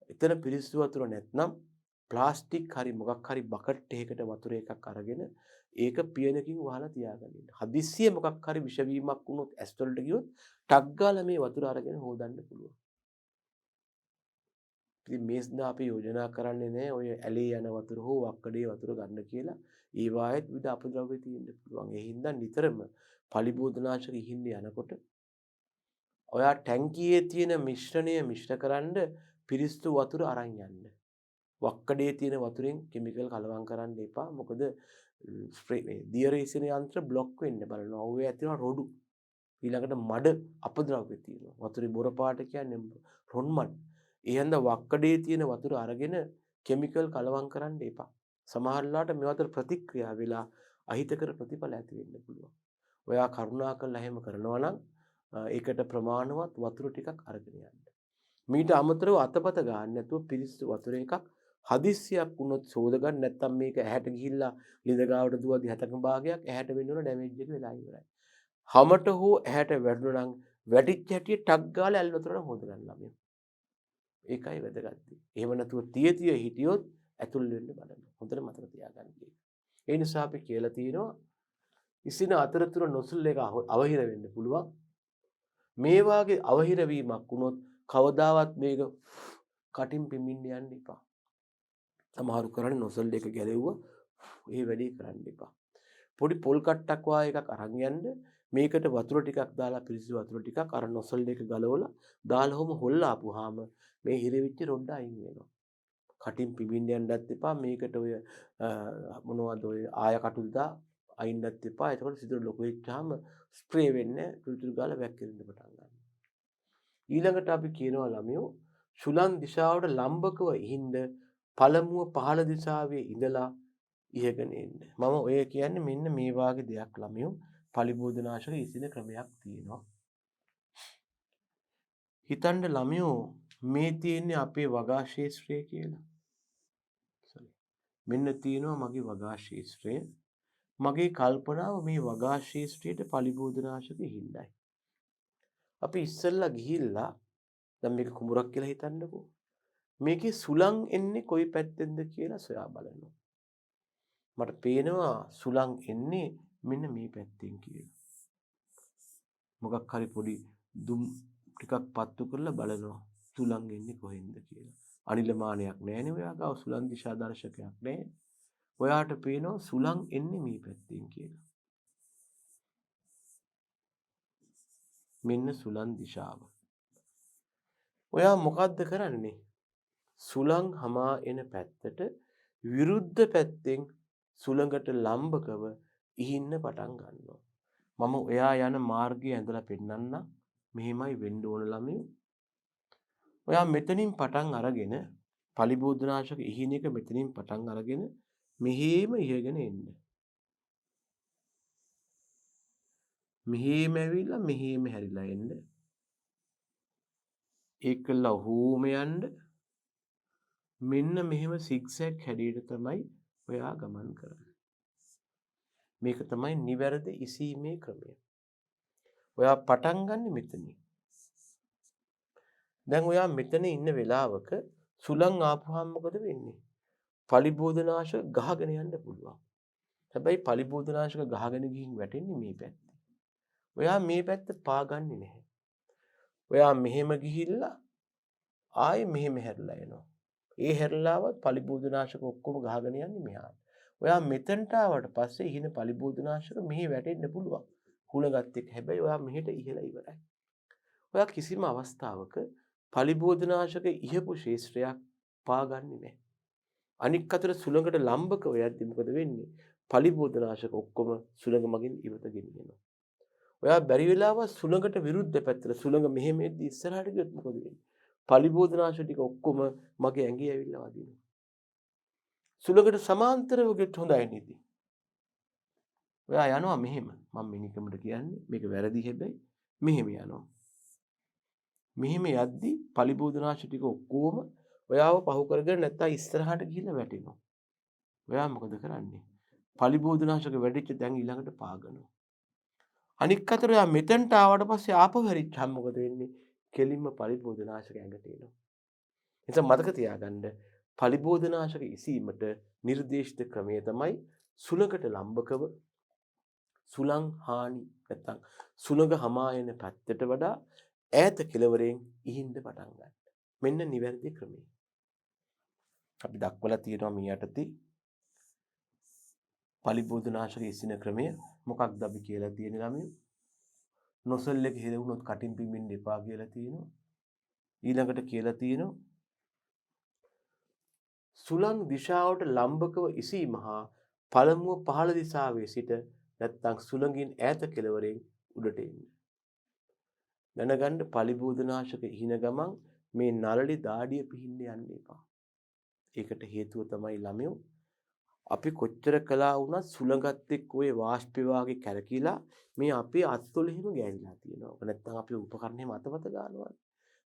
එතන පිරිසිදු වතුර නැත්නම් ප්ලාස්ටික් හරි මොකක් හරි බකට් එකකට වතුර එකක් අරගෙන ඒක පියනකින් වහලා තියාගන්න. හදිස්සිය මොකක් හරි විෂ වීමක් වුණොත් ඇස් වලට ගියොත් ටක් ගාලා මේ වතුර අරගෙන හොදන්න පුළුවන්. ඉතින් මේ සඳහා අපි යෝජනා කරන්නේ නැහැ ඔය ඇලේ යන වතුර හෝ වක්කඩේ වතුර ගන්න කියලා. ඒ වායේත් විවිධ අපද්‍රව්‍ය තියෙන්න පුළුවන්. ඒ හින්දා නිතරම පලිබෝධනාශක ඉහින්න යනකොට ඔයා ටැංකියේ තියෙන මිශ්‍රණය මිශ්‍ර කරන්න පිරිසිදු වතුර අරන් යන්න. වක්කඩේ තියෙන වතුරෙන් කිමිකල් කලවම් කරන්න එපා. මොකද ස්ප්‍රේ මේ දියරේසන යන්ත්‍ර බ්ලොක් වෙන්න බලනවා. ඔය ඇතිවෙන රොඩු. ඊළඟට මඩ අපද්‍රව්‍ය තියෙනවා. වතුරේ බොර පාට කියන්නේ රොන් මඩ. ඒ හන්ද වක්කඩේ තියෙන වතුර අරගෙන කිමිකල් කලවම් කරන්න එපා. සමහරලාට මේ වතුර ප්‍රතික්‍රියා වෙලා අහිතකර ප්‍රතිඵල ඇති වෙන්න පුළුවන්. ඔයා කරුණාකරලා එහෙම කරනවා නම් ඒකට ප්‍රමාණවත් වතුර ටිකක් අරගෙන යන්න. මීට අමතරව අතපත ගන්න නැතුව පිරිසිදු වතුර එකක් හදිස්සියක් වුණොත් සෝද ගන්න නැත්නම් මේක ඇහැට ගිහිල්ලා ලිඳ ගාවට දුවදී 7ක භාගයක් ඇහැට වෙන්න ඕන ඩැමේජ් එක වෙලා ඉවරයි. හැමට හෝ ඇහැට වැටුණා නම් වැටිච්ච හැටි ටක් ගාලා ඇල් වතුරට හොද ගන්න ළමයි. ඒකයි වැදගත්. එහෙම නැතුව තිය හිටියොත් ඇතුල් වෙන්න බලන්න. හොඳට මතක තියාගන්න. ඒ නිසා අපි කියලා තියෙනවා ඉසින අතරතුර නොසල් එක අවහිර වෙන්න පුළුවන්. මේ වාගේ අවහිර වීමක් වුණොත් කවදාවත් මේක කටින් පිඹින්න යන්න එපා. සමහරු කරන්නේ නොසල් එක ගැලෙව්වා. ඒ වැඩේ කරන්න එපා. පොඩි පොල් කට්ටක් වාගේ එකක් අරන් යන්න මේකට වතුර ටිකක් දාලා පිරිසිදු වතුර ටිකක් අර නොසල් එක ගලවලා දාලා හොල්ලා ආපුවාම මේ හිරෙවිච්ච රොඩ අයින් වෙනවා. කටින් පිඹින්න යන්නත් එපා. මේකට ඔය මොනවද ඔය ආය කටුල්දා අයින්නත් එපා. ඒකවල සිදුර ලොකු වෙච්චාම ස්ප්‍රේ වෙන්නේ තුරු ගාලා වැක්කිරෙන්න පටන් ගන්නවා. ඊළඟට අපි කියනවා ළමයෝ සුලන් දිශාවට ලම්බකව ඉහින්ද පළමුව පහළ දිශාවේ ඉඳලා ඉහගෙන එන්න. මම ඔය කියන්නේ මෙන්න මේ වාගේ දෙයක් ළමයෝ පලිබෝධනාශක ඉසින ක්‍රමයක් තියෙනවා. හිතන්න ළමයෝ මේ තියෙන්නේ අපේ වගා ශාස්ත්‍රය කියලා. මෙන්න තියෙනවා මගේ වගා ශාස්ත්‍රය. මගේ කල්පනාව මේ වගා ශාස්ත්‍රයට පලිබෝධනාශක හිඳයි. අපි ඉස්සෙල්ලා ගිහිල්ලා දැන් මේක කුඹුරක් කියලා හිතන්නකෝ. මේකේ සුළං එන්නේ කොයි පැත්තෙන්ද කියලා සොයා බලනවා. මට පේනවා සුළං එන්නේ මෙන්න මේ පැත්තෙන් කියලා. මොකක් හරි පොඩි දුම් ටිකක් පත්තු කරලා බලනවා සුළං එන්නේ කොහෙන්ද කියලා. අනිලමානයක් නැහැනේ ඔයා ගාව සුළං දිශා දර්ශකයක් නැහැ. ඔයාට පේනවා සුළං එන්නේ මේ පැත්තෙන් කියලා. මෙන්න සුළං දිශාව. ඔයා මොකද්ද කරන්නේ? සුළං හමා එන පැත්තට විරුද්ධ පැත්තෙන් සුළඟට ලම්බකව ඉහින්න පටන් ගන්නවා. මම ඔයා යන මාර්ගය ඇඳලා පෙන්නන්න. මෙහෙමයි වෙන්න ඕන ළමයෝ. ඔයා මෙතනින් පටන් අරගෙන පලිබෝධනාශක ඉහින එක මෙතනින් පටන් අරගෙන මෙහෙම ඉහගෙන එන්න. මෙහෙම ඇවිල්ලා මෙහෙම හැරිලා එන්න. ඒකලා හෝම යන්න. මෙන්න මෙහෙම සිග්සැග් හැඩයට තමයි ඔයා ගමන් කරන්නේ. මේක තමයි නිවැරදි ඉසීමේ ක්‍රමය. ඔයා පටන් ගන්න මෙතනින්. දැන් ඔයා මෙතන ඉන්න වෙලාවක සුළං ආපුවාම මොකද වෙන්නේ? පලිබෝධනාශක ගහගෙන යන්න පුළුවන්. හැබැයි පලිබෝධනාශක ගහගෙන ගිහින් වැටෙන්නේ මේ පැත්තේ. ඔයා මේ පැත්ත පාගන්නේ නැහැ. ඔයා මෙහෙම ගිහිල්ලා ආයෙ මෙහෙම හැරිලා එනවා. ඒ හැරිලාවත් පලිබෝධනාශක ඔක්කොම ගහගෙන යන්නේ මෙහාට. ඔයා මෙතනට ආවට පස්සේ ඉහින පලිබෝධනාශක මෙහි වැටෙන්න පුළුවන්. හුලගත් එක්ක. හැබැයි ඔයා මෙහෙට ඉහලා ඉවරයි. ඔයා කිසිම අවස්ථාවක පලිබෝධනාශක ඉහපු ශේෂ්ත්‍රයක් පාගන්නේ නැහැ. අනික් අතට සුළඟට ලම්බක ඔයද්දි මොකද වෙන්නේ? පලිබෝධනාශක ඔක්කොම සුළඟ මගින් ඉවත ගෙනියනවා. ඔයා බැරි වෙලාව සුළඟට විරුද්ධ පැත්තට සුළඟ මෙහෙම එද්දි ඉස්සරහට ගියොත් මොකද වෙන්නේ? පලිබෝධනාශක ටික ඔක්කොම මගේ ඇඟේ ඇවිල්ලා වදිනවා. සුළඟට සමාන්තරව ගියොත් හොඳයි නේද? ඔයා යනවා මෙහෙම. මම මිනිකමට කියන්නේ මේක වැරදි හැබැයි මෙහෙම යනවා. මෙහෙම යද්දි පලිබෝධනාශක ටික ඔක්කොම ඔයාව පහු කරගෙන නැත්තම් ඉස්සරහට ගිහිල්ලා වැටෙනවා. ඔයා මොකද කරන්නේ? පලිබෝධනාශක වැඩිච්ච දැන් ඊළඟට පාගනවා. අනික් අතට ඔයා මෙතනට ආවට පස්සේ ආපහු හැරිච්චාම මොකද වෙන්නේ? කෙලින්ම පලිබෝධනාශක ඇඟට එනවා. එතන මතක තියාගන්න පලිබෝධනාශක ඉසීමට නිර්දේශිත ක්‍රමය තමයි සුළඟට ලම්බකව සුළං හානි නැත්තම් සුළඟ හමා යන පැත්තට වඩා ඈත කෙළවරෙන් ඉහින්න පටන් ගන්න. මෙන්න නිවැරදි ක්‍රමය. අපි දක්වලා තියෙනවා මේ යටතේ පලිබෝධනාශක ඉසින ක්‍රමය මොකක්ද අපි කියලා තියෙන ළමයි? නොසල් එක හිර වුණොත් කටින් පිඹින්න එපා කියලා තියෙනවා. ඊළඟට කියලා තියෙනවා සුළං දිශාවට ලම්බකව ඉසීම හා පළමුව පහළ දිශාවේ සිට නැත්තම් සුළඟින් ඈත කෙළවරෙන් උඩට එන්න. දැනගන්න පලිබෝධනාශක ඉහින ගමන් මේ නළලි දාඩිය පිහින්න යන්න එපා. ඒකට හේතුව තමයි ළමයෝ අපි කොච්චර කළා වුණත් සුළඟත් එක්ක ඔය වාෂ්පය වාගේ කැරකිලා මේ අපේ අත්වල එහෙම ගෑනිලා තියෙනවා. ඔක නැත්තම් අපි උපකරණේ මතමත ගන්නවා.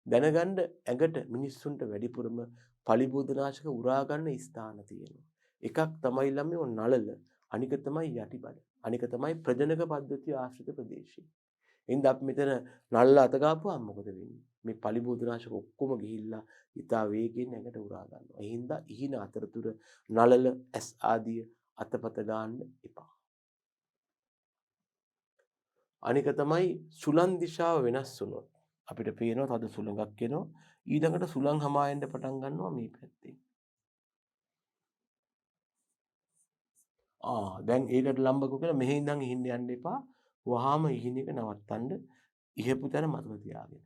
දැනගන්න ඇඟට මිනිස්සුන්ට වැඩිපුරම පලිබෝධනාශක උරා ගන්න ස්ථාන තියෙනවා. එකක් තමයි ළමයෝ නළල, අනික තමයි යටිබඩ, අනික තමයි ප්‍රජනක පද්ධතිය ආශ්‍රිත ප්‍රදේශය. එහෙනම් අපි මෙතන නළල අත ගාපුවාම මොකද වෙන්නේ? මේ පලිබෝධනාශක ඔක්කොම ගිහිල්ලා ඉතා වේගයෙන් ඇඟට උරා ගන්නවා. ඒ හින්දා ඉහින අතරතුර නළල ඇස් ආදිය අතපත ගන්න එපා. අනික තමයි සුළං දිශාව වෙනස් වුණොත් අපිට පේනවා තද සුළඟක් එනවා. ඊළඟට සුළං හමා යන්න පටන් ගන්නවා මේ පැත්තෙන්. දැන් ඒකට ලම්බකෝ කියලා මෙහෙ ඉඳන් ඉහින්න යන්න එපා. වහාම ඉහින එක නවත්තන්න ඉහපු තැන මතක තියාගෙන.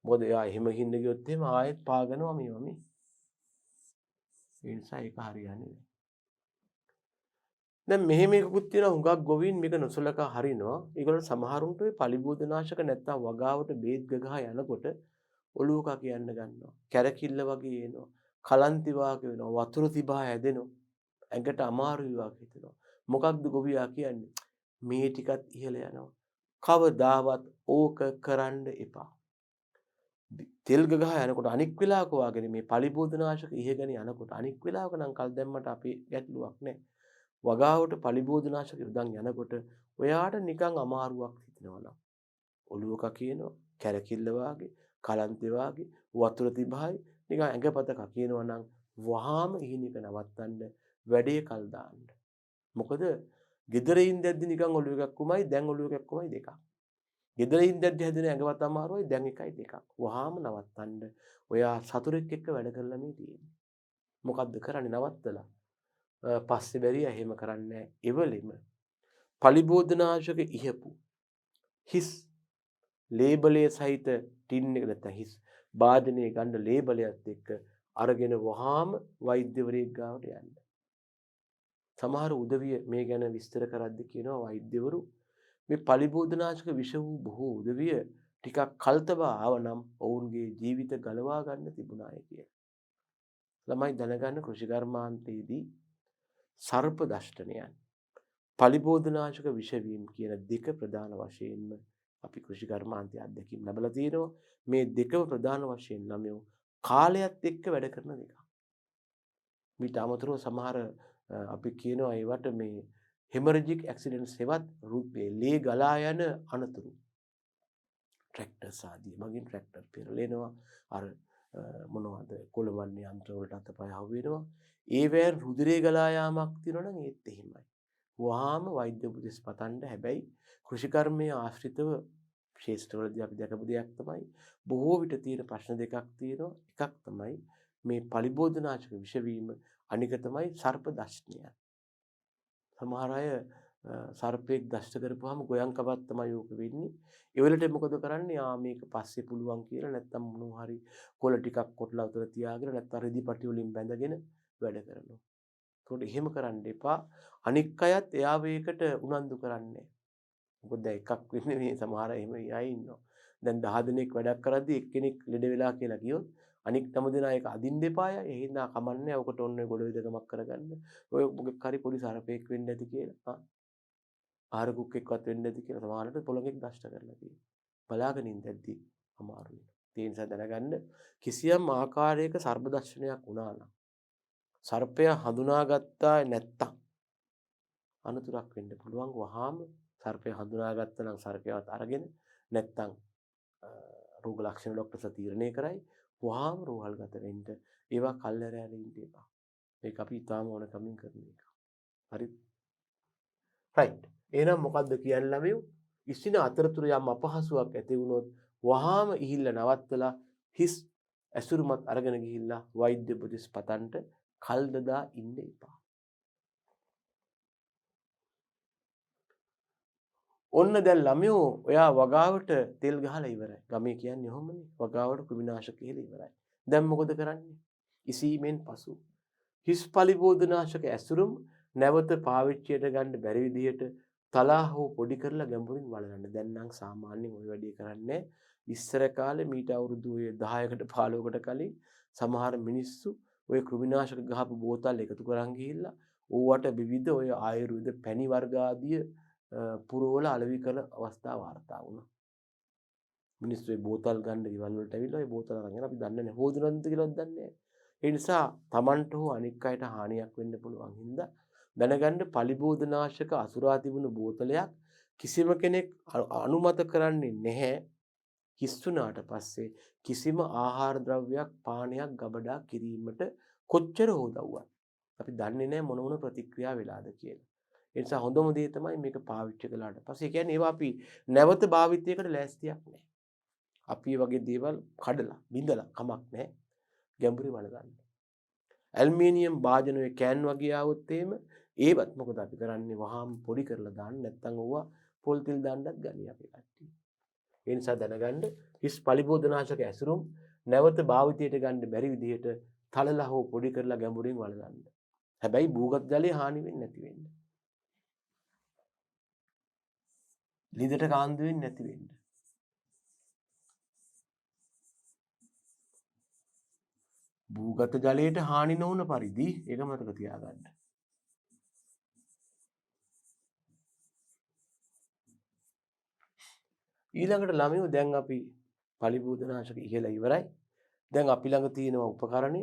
මොකද එයා එහෙම හින්න ගියොත් එහෙම ආයෙත් පාගනවා මේ. ඒ නිසා ඒක හරියන්නේ නැහැ. දැන් මෙහෙම එකකුත් තියෙනවා හුඟක් ගොවීන් මේක නොසලකා හරිනවා. ඒගොල්ලෝ සමහරුන්ට ඔය පලිබෝධනාශක නැත්තම් වගාවට බේත් ගගහ යනකොට ඔලුව කා කියන්න ගන්නවා. කැරකිල්ල වගේ එනවා. කලන්ති වාගේ වෙනවා. වතුර තිබා හැදෙනවා. ඇඟට අමාරුයි වාගේ හිතෙනවා. මොකක්ද ගොවියා කියන්නේ? මේ ටිකත් ඉහළ යනවා. කවදාවත් ඕක කරන්න එපා. තෙල් ගගහ යනකොට අනික් වෙලාවක වාගේ මේ පලිබෝධනාශක ඉහගෙන යනකොට අනික් වෙලාවක නම් කල් දැම්මට අපේ ගැටලුවක් නැහැ. වගාවට පලිබෝධනාශක යොදන් යනකොට ඔයාට නිකන් අමාරුවක් හිතෙනවා නම් ඔළුවක කියනවා කැරකිල්ල වාගේ කලන්තේ වාගේ වතුර තිබහයි නිකන් ඇඟපත කකිනවා නම් වහාම ඉහිනික නවත්තන්න වැඩේ කල් දාන්න. මොකද ගෙදර ඉඳද්දි නිකන් ඔළුව එකක් කුමයි දැන් ඔළුව එකක් කුමයි දෙකක්. ගෙදර ඉඳද්දි හැදෙන ඇඟපත අමාරුයි දැන් එකයි දෙකක්. වහාම නවත්තන්න. ඔයා සතුරෙක් එක්ක වැඩ කරලා මේ තියෙන්නේ. මොකද්ද කරන්නේ නවත්තලා? පස්සේ බැරිය එහෙම කරන්නේ එවලෙම පලිබෝධනාශක ඉහපු හිස් ලේබලයේ සහිත ටින් එක නැත්නම් හිස් වාදනයේ ගන්න ලේබලයත් එක්ක අරගෙන වහාම වෛද්‍යවරයෙක් ගාවට යන්න. සමහර උදවිය මේ ගැන විස්තර කරද්දී කියනවා වෛද්‍යවරු මේ පලිබෝධනාශක විෂ වූ බොහෝ උදවිය ටිකක් කල්තබා ආවනම් ඔවුන්ගේ ජීවිත ගලවා ගන්න තිබුණාය කියලා. ළමයි දැනගන්න කෘෂිකර්මාන්තයේදී සර්ප දෂ්ටනයන් පලිබෝධනාශක විෂවීම් කියන දෙක ප්‍රධාන වශයෙන්ම අපි කෘෂිකර්මාන්තයේ අත්දැකීම් ලැබලා තියෙනවා. මේ දෙකම ප්‍රධාන වශයෙන් ළමයෝ කාලයත් එක්ක වැඩ කරන දෙක. මීට අමතරව සමහර අපි කියනවා ඒවට මේ හෙමරජික් ඇක්සිඩන්ට්ස් හෙවත් ලේ ගලා යන අනතුරු. ට්‍රැක්ටර්ස් ආදී මගින් ට්‍රැක්ටර් පෙරලෙනවා. අර මොනවද කොළවන්නේ යන්ත්‍ර වලට අතපය හවු වෙනවා. ඒවැන් රුධිරේ ගලා යාමක් තියෙනවා නම් ඒත් එහෙමයි. වහාම වෛද්‍ය උපදෙස් පතන්න. හැබැයි කෘෂිකර්මයේ ආශ්‍රිතව ශේෂ්ත්‍රවලදී අපි දැකපු දෙයක් තමයි බොහෝ විට තියෙන ප්‍රශ්න දෙකක් තියෙනවා. එකක් තමයි මේ පලිබෝධනාශක විෂවීම, අනික තමයි සර්ප දෂ්ටනය. සමහර අය සර්පෙක් දෂ්ට කරපුවාම ගොයන්කමක් තමයි ඕක වෙන්නේ. ඒ වෙලට මොකද කරන්නේ? මේක පස්සේ පුළුවන් කියලා නැත්තම් මොනවා හරි කොළ ටිකක් කොටලා උතර තියාගෙන නැත්තම් රෙදි පටි වලින් බැඳගෙන වැඩ කරනවා. ඒකට එහෙම කරන්න එපා. අනික් අයත් එයාව ඒකට උනන්දු කරන්නේ. මොකද දැන් එකක් වෙන්නේ මේ සමහර එහෙම අය ඉන්නවා. දැන් 10 දිනක් වැඩක් කරද්දී එක්කෙනෙක් ලෙඩ වෙලා කියලා කියොත් අනික් 9 දෙනා ඒක අදින්න එපාය. ඒ හින්දා කමන්නේ ඔකට ඔන්න ගොඩ විදකමක් කරගන්න. ඔය මොකක් හරි පොඩි සරපෙක් වෙන්න ඇති කියලා. ආහාර කුක්කෙක්වත් වෙන්න ඇති කියලා සමහරවිට පොළොගෙක් දෂ්ට කරලා තියෙනවා. බලාගෙන ඉඳද්දී අමාරුයි. ඒ නිසා දැනගන්න කිසියම් ආකාරයක සර්ප දර්ශනයක් වුණා නම් සර්පය හඳුනාගත්තා නැත්තම් අනතුරක් වෙන්න පුළුවන්. වහාම සර්පය හඳුනාගත්තා නම් සර්පයවත් අරගෙන නැත්තම් රෝග ලක්ෂණ ડોක්ටර්ස්ලා තීරණය කරයි. වහාම රෝහල්ගත වෙන්න. ඒවා කල්ැරෑලේ ඉන්න එපා. මේක අපි ඉතාම ඕනකමින් කරන එක. හරිද? රයිට්. එහෙනම් මොකද්ද කියන්නේ ළමයෝ? ඉස්සින අතරතුර යම් අපහසුාවක් ඇති වුණොත් වහාම ඉහිල්ල නවත්තලා හිස් ඇසුරුමත් අරගෙන ගිහිල්ලා වෛද්‍ය උපදෙස් පතන්ට කල් දදා ඉන්න එපා. ඔන්න දැන් ළමයෝ ඔයා වගාවට තෙල් ගහලා ඉවරයි. ගමේ කියන්නේ ඔහොමනේ. වගාවට ක්‍රිමිනාශක කියලා ඉවරයි. දැන් මොකද කරන්නේ? ඉසීමෙන් පසු හිස් පලිබෝධනාශක ඇසුරුම් නැවත පාවිච්චියට ගන්න බැරි විදිහට තලා හෝ පොඩි කරලා ගැඹුරින් වලන්න. දැන් නම් සාමාන්‍යයෙන් ওই වැඩේ කරන්නේ. ඉස්සර කාලේ මීට අවුරුදු 10කට 15කට කලින් සමහර මිනිස්සු ওই ක්‍රිමිනාශක ගහපු බෝතල් එකතු කරන් ගිහිල්ලා ඕවට විවිධ ඔය ආයුර්වේද පැණි වර්ග ආදී පුරවල අලෙවි කරන අවස්ථා වාර්තා වුණා. මිනිස්සු ඒ බෝතල් ගන්න ගෙවල් වලට ඇවිල්ලා ඒ බෝතල් අරගෙන අපි දන්නේ නැහැ හොදනවද කියලාවත් දන්නේ නැහැ. ඒ නිසා Tamanට හෝ අනික් අයට හානියක් වෙන්න පුළුවන් හින්දා දැනගන්න පලිබෝධනාශක අසුරා තිබුණු බෝතලයක් කිසිම කෙනෙක් අනුමත කරන්නේ නැහැ. හිස්සුනාට පස්සේ කිසිම ආහාර ද්‍රව්‍යයක් පානයක් ගබඩා කිරීමට කොච්චර හොදවුවත් අපි දන්නේ නැහැ මොන ප්‍රතික්‍රියා වෙලාද කියලා. ඒ නිසා හොඳම දේ තමයි මේක පාවිච්චි කළාට පස්සේ කියන්නේ ඒවා අපි නැවත භාවිතයකට ලෑස්තියක් නැහැ. අපි වගේ දේවල් කඩලා බිඳලා කමක් නැහැ. ගැඹුරින් වලගන්න. ඇල්මීනියම් භාජන ඔය කෑන් වගේ ආවොත් එහෙම ඒවත් මොකද අපි කරන්නේ වහාම පොඩි කරලා දාන්න නැත්නම් ඕවා පොල් තෙල් දාන්නත් ගනී අපි කට්ටිය. ඒ නිසා දැනගන්න හිස් පලිබෝධනාශක ඇසුරුම් නැවත භාවිතයට ගන්න බැරි විදිහට තලලා හෝ පොඩි කරලා ගැඹුරින් වලගන්න. හැබැයි භූගත ජලයේ හානි වෙන්නේ නැති වෙන්න. ලිඳට කාන්දු වෙන්නේ නැති වෙන්න. භූගත ජලයට හානි නොවන පරිදි ඒක මතක තියාගන්න. ඊළඟට ළමයෝ දැන් අපි පලිබෝධනාශක ඉහලා ඉවරයි. දැන් අපි ළඟ තියෙනවා උපකරණය.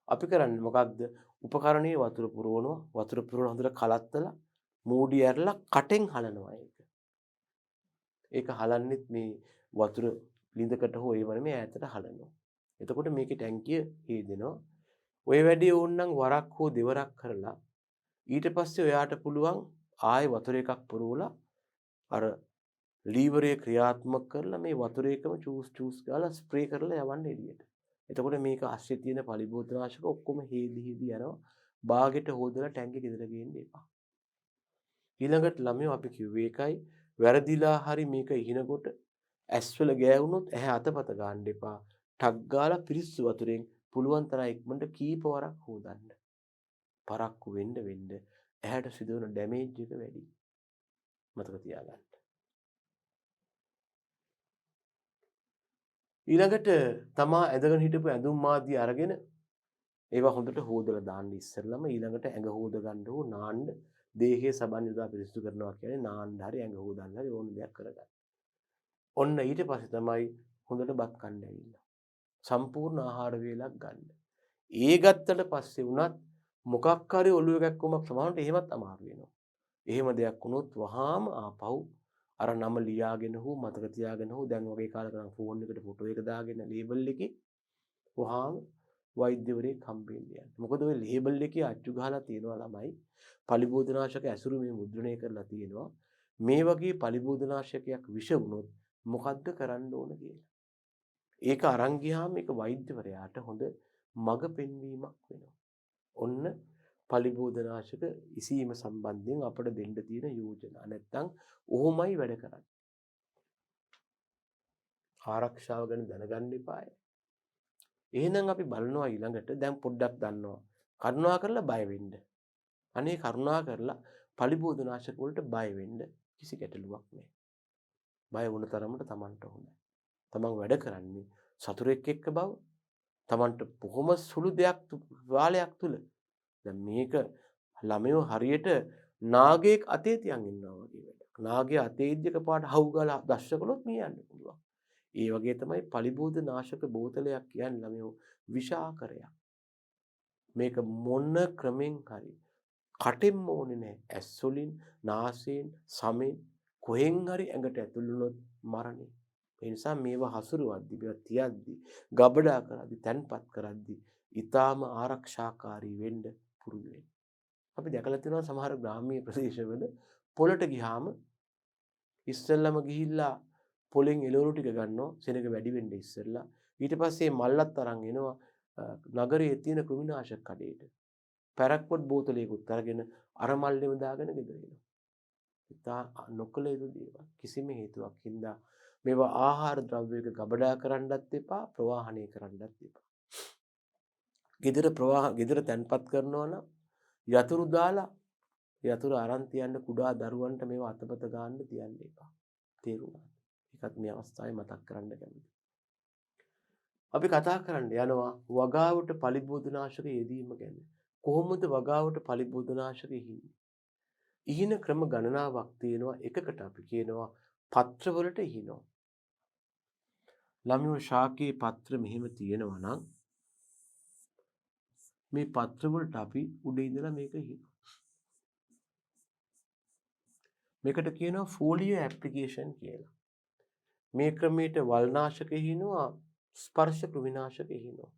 අපි කරන්නේ මොකක්ද? උපකරණයේ වතුර පුරවනවා. වතුර පුරවන හොඳට කලත්තලා මූඩිය ඇරලා කටෙන් හලනවා ඒක. ඒක හලන්නෙත් මේ වතුර ලිඳකට හෝ ඒ වගේ ඈතට හලනවා. එතකොට මේකේ ටැංකිය හේදෙනවා. ඔය වැඩේ ඕනනම් වරක් හෝ දෙවරක් කරලා ඊට පස්සේ ඔයාට පුළුවන් ආයෙ වතුර එකක් පුරවලා අර ලීවරය ක්‍රියාත්මක කරලා මේ වතුර එකම චූස් ගාලා ස්ප්‍රේ කරලා යවන්න එළියට. එතකොට මේක ASCII තියෙන පලිබෝධනාශක ඔක්කොම හේදි යනවා. බාගෙට හොදලා ටැංකිය ගෙදර ගේන්න එපා. ඊළඟට ළමයෝ අපි කිව්වේ එකයි වැරදිලා හරි මේක ඉහිනකොට ඇස්වල ගෑවුනොත් ඇහැ අතපත ගන්න එපා. ටක් ගාලා පිරිස්සු වතුරෙන් පුළුවන් තරම් ඉක්මනට කීප වරක් හොදන්න. පරක්කු වෙන්න ඇහැට සිදුවන ඩැමේජ් එක වැඩි. මතක තියාගන්න. ඊළඟට තමා ඇදගෙන හිටපු ඇඳුම් ආදී අරගෙන ඒවා හොඳට හොදලා දාන්න ඉස්සෙල්ලම ඊළඟට ඇඟ හොද ගන්න ඕ නාන්න දේහයේ සබන් යොදා පිරිසිදු කරනවා කියන්නේ නාන්න හරි ඇඟ හොදන්න හරි ඕන දෙයක් කරගන්න. ඔන්න ඊට පස්සේ තමයි හොඳට බත් කන්න ඇවිල්ලා. සම්පූර්ණ ආහාර වේලක් ගන්න. ඒ ගත්තට පස්සේ වුණත් මොකක් හරි ඔළුව කැක්කුමක් සමහරවිට එහෙමත් අමාරු වෙනවා. එහෙම දෙයක් වුණොත් වහාම ආපහු අර නම ලියාගෙන හෝ මතක තියාගෙන හෝ දැන් වගේ කාලයක නම් ෆෝන් එකට ෆොටෝ එක දාගෙන ලේබල් එකේ වහාම වෛද්‍යවරයෙක් හම්බෙන්න යන්න. මොකද ওই ලේබල් එකේ අච්චු ගහලා තියෙනවා ළමයි පලිබෝධනාශක ඇසුරු මේ මුද්‍රණය කරලා තියෙනවා. මේ වගේ පලිබෝධනාශකයක් විෂ වුණොත් මොකද්ද කරන්න ඕන කියලා. ඒක අරන් ගියාම ඒක වෛද්‍යවරයාට හොඳ මඟ පෙන්වීමක් වෙනවා. ඔන්න පලිබෝධනාශක ඉසීම සම්බන්ධයෙන් අපට දෙන්න තියෙන යෝජනා. නැත්තම් ඔහොමයි වැඩ කරන්නේ. ආරක්ෂාව ගැන දැනගන්න එපාය. එහෙනම් අපි බලනවා ඊළඟට දැන් පොඩ්ඩක් දන්නවා. කරුණා කරලා බය වෙන්න. අනේ කරුණා කරලා පලිබෝධනාශක වලට බය වෙන්න කිසි ගැටලුවක් නැහැ. බය වුණ තරමට Tamanට හොඳයි. Taman වැඩ කරන්නේ සතුරෙක් එක්ක බව Tamanට බොහොම සුළු දෙයක් වාලයක් තුල. දැන් මේක ළමයෝ හරියට නාගයෙක් අතේ තියන් ඉන්නවා වගේ වැඩක්. නාගයා අතේ ඉද්දක පාට හවු ගාලා දෂ්ට කළොත් මියන්න පුළුවන්. ඒ වගේ තමයි පලිබෝධනාශක බෝතලයක් කියන්නේ ළමයෝ විෂාකරයක්. මේක මොන ක්‍රමෙන් හරි කටෙන්ම ඕනේ නැහැ. ඇස් වලින්, නාසයෙන්, සමෙන් කොහෙන් හරි ඇඟට ඇතුල් වුණොත් මරණය. ඒ නිසා මේවා හසුරුවද්දි, මේවා තියද්දි, ගබඩා කරද්දි, තැන්පත් කරද්දි ඊටාම ආරක්ෂාකාරී වෙන්න පුරුදු වෙන්න. අපි දැකලා තියෙනවා සමහර ග්‍රාමීය ප්‍රදේශවල පොළට ගියාම ඉස්සෙල්ලම ගිහිල්ලා පොලෙන් එළවලු ටික ගන්නවා සෙනඟ වැඩි වෙන්න ඉස්සෙල්ලා. ඊට පස්සේ මල්ලත් අරන් එනවා නගරයේ තියෙන කෘමිනාශක කඩේට. පැරක්පොත් බෝතලයකුත් අරගෙන අර මල්ලෙම දාගෙන ගෙදර එනවා. ඉතා නොකල යුතු දේවල්. කිසිම හේතුවක් හින්දා මේවා ආහාර ද්‍රව්‍යයක ගබඩා කරන්නත් එපා, ප්‍රවාහණය කරන්නත් එපා. ගෙදර තැන්පත් කරනවා නම් යතුරු දාලා යතුරු අරන් තියන්න කුඩා දරුවන්ට මේවා අතපත ගන්න තියන්න එපා. තේරුණාද? ඒකත් මේ අවස්ථාවේ මතක් කරන්න කැමතියි. අපි කතා කරන්න යනවා වගාවට පලිබෝධනාශක යෙදීම ගැන. කොහොමද වගාවට පලිබෝධනාශක ඉහින්නේ? ඉහින ක්‍රම ගණනාවක් තියෙනවා. එකකට අපි කියනවා පත්‍රවලට ඉහිනවා. ළමයෝ ශාකයේ පත්‍ර මෙහෙම තියෙනවා නම් මේ පත්‍රවලට අපි උඩ ඉඳලා මේක ඉහිනවා. මේකට කියනවා ෆෝලියෝ ඇප්ලිකේෂන් කියලා. මේ ක්‍රමයට වල්නාශක ඉහිනවා, ස්පර්ශ කෘමිනාශක ඉහිනවා.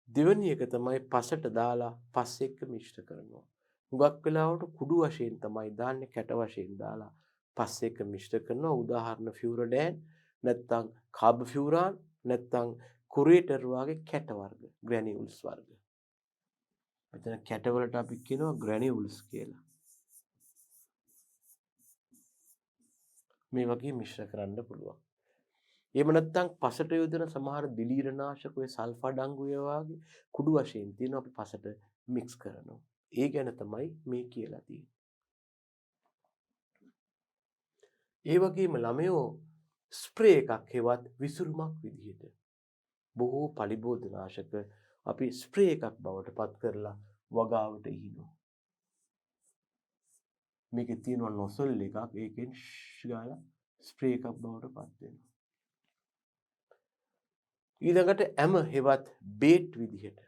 දෙවෙනි එක තමයි පසට දාලා පස් එක්ක මිශ්‍ර කරනවා. හුඟක් වෙලාවට කුඩු වශයෙන් තමයි දාන්නේ, කැට වශයෙන් දාලා පස් එක්ක මිශ්‍ර කරනවා. උදාහරණ ෆියුරඩෑන් නැත්නම් කාබ්ෆියුරාන් නැත්නම් කුරේටර් වගේ කැට වර්ග, ග්‍රැනියුල්ස් වර්ග. මෙතන කැට වලට අපි කියනවා ග්‍රැනියුල්ස් කියලා. මේ වගේ මිශ්‍ර කරන්න පුළුවන්. එහෙම නැත්නම් පසට යොදන සමහර දිලීරනාශක ඔය සල්ෆඩංගු වගේ කුඩු වශයෙන් තියෙන අපි පසට මික්ස් කරනවා. ඒ ගැන තමයි මේ කියලා තියෙන්නේ. ඒ වගේම ළමයෝ ස්ප්‍රේ එකක් හෙවත් විසුරුමක් විදිහට බොහෝ පලිබෝධනාශක අපි ස්ප්‍රේ එකක් බවට පත් කරලා වගාවට ඉහිනවා. මේකේ තියෙනවා නොසල් එකක්, ඒකෙන් ගාලා ස්ප්‍රේ එකක් බවට පත් වෙනවා. ඊළඟට ඇම හෙවත් බේට් විදිහට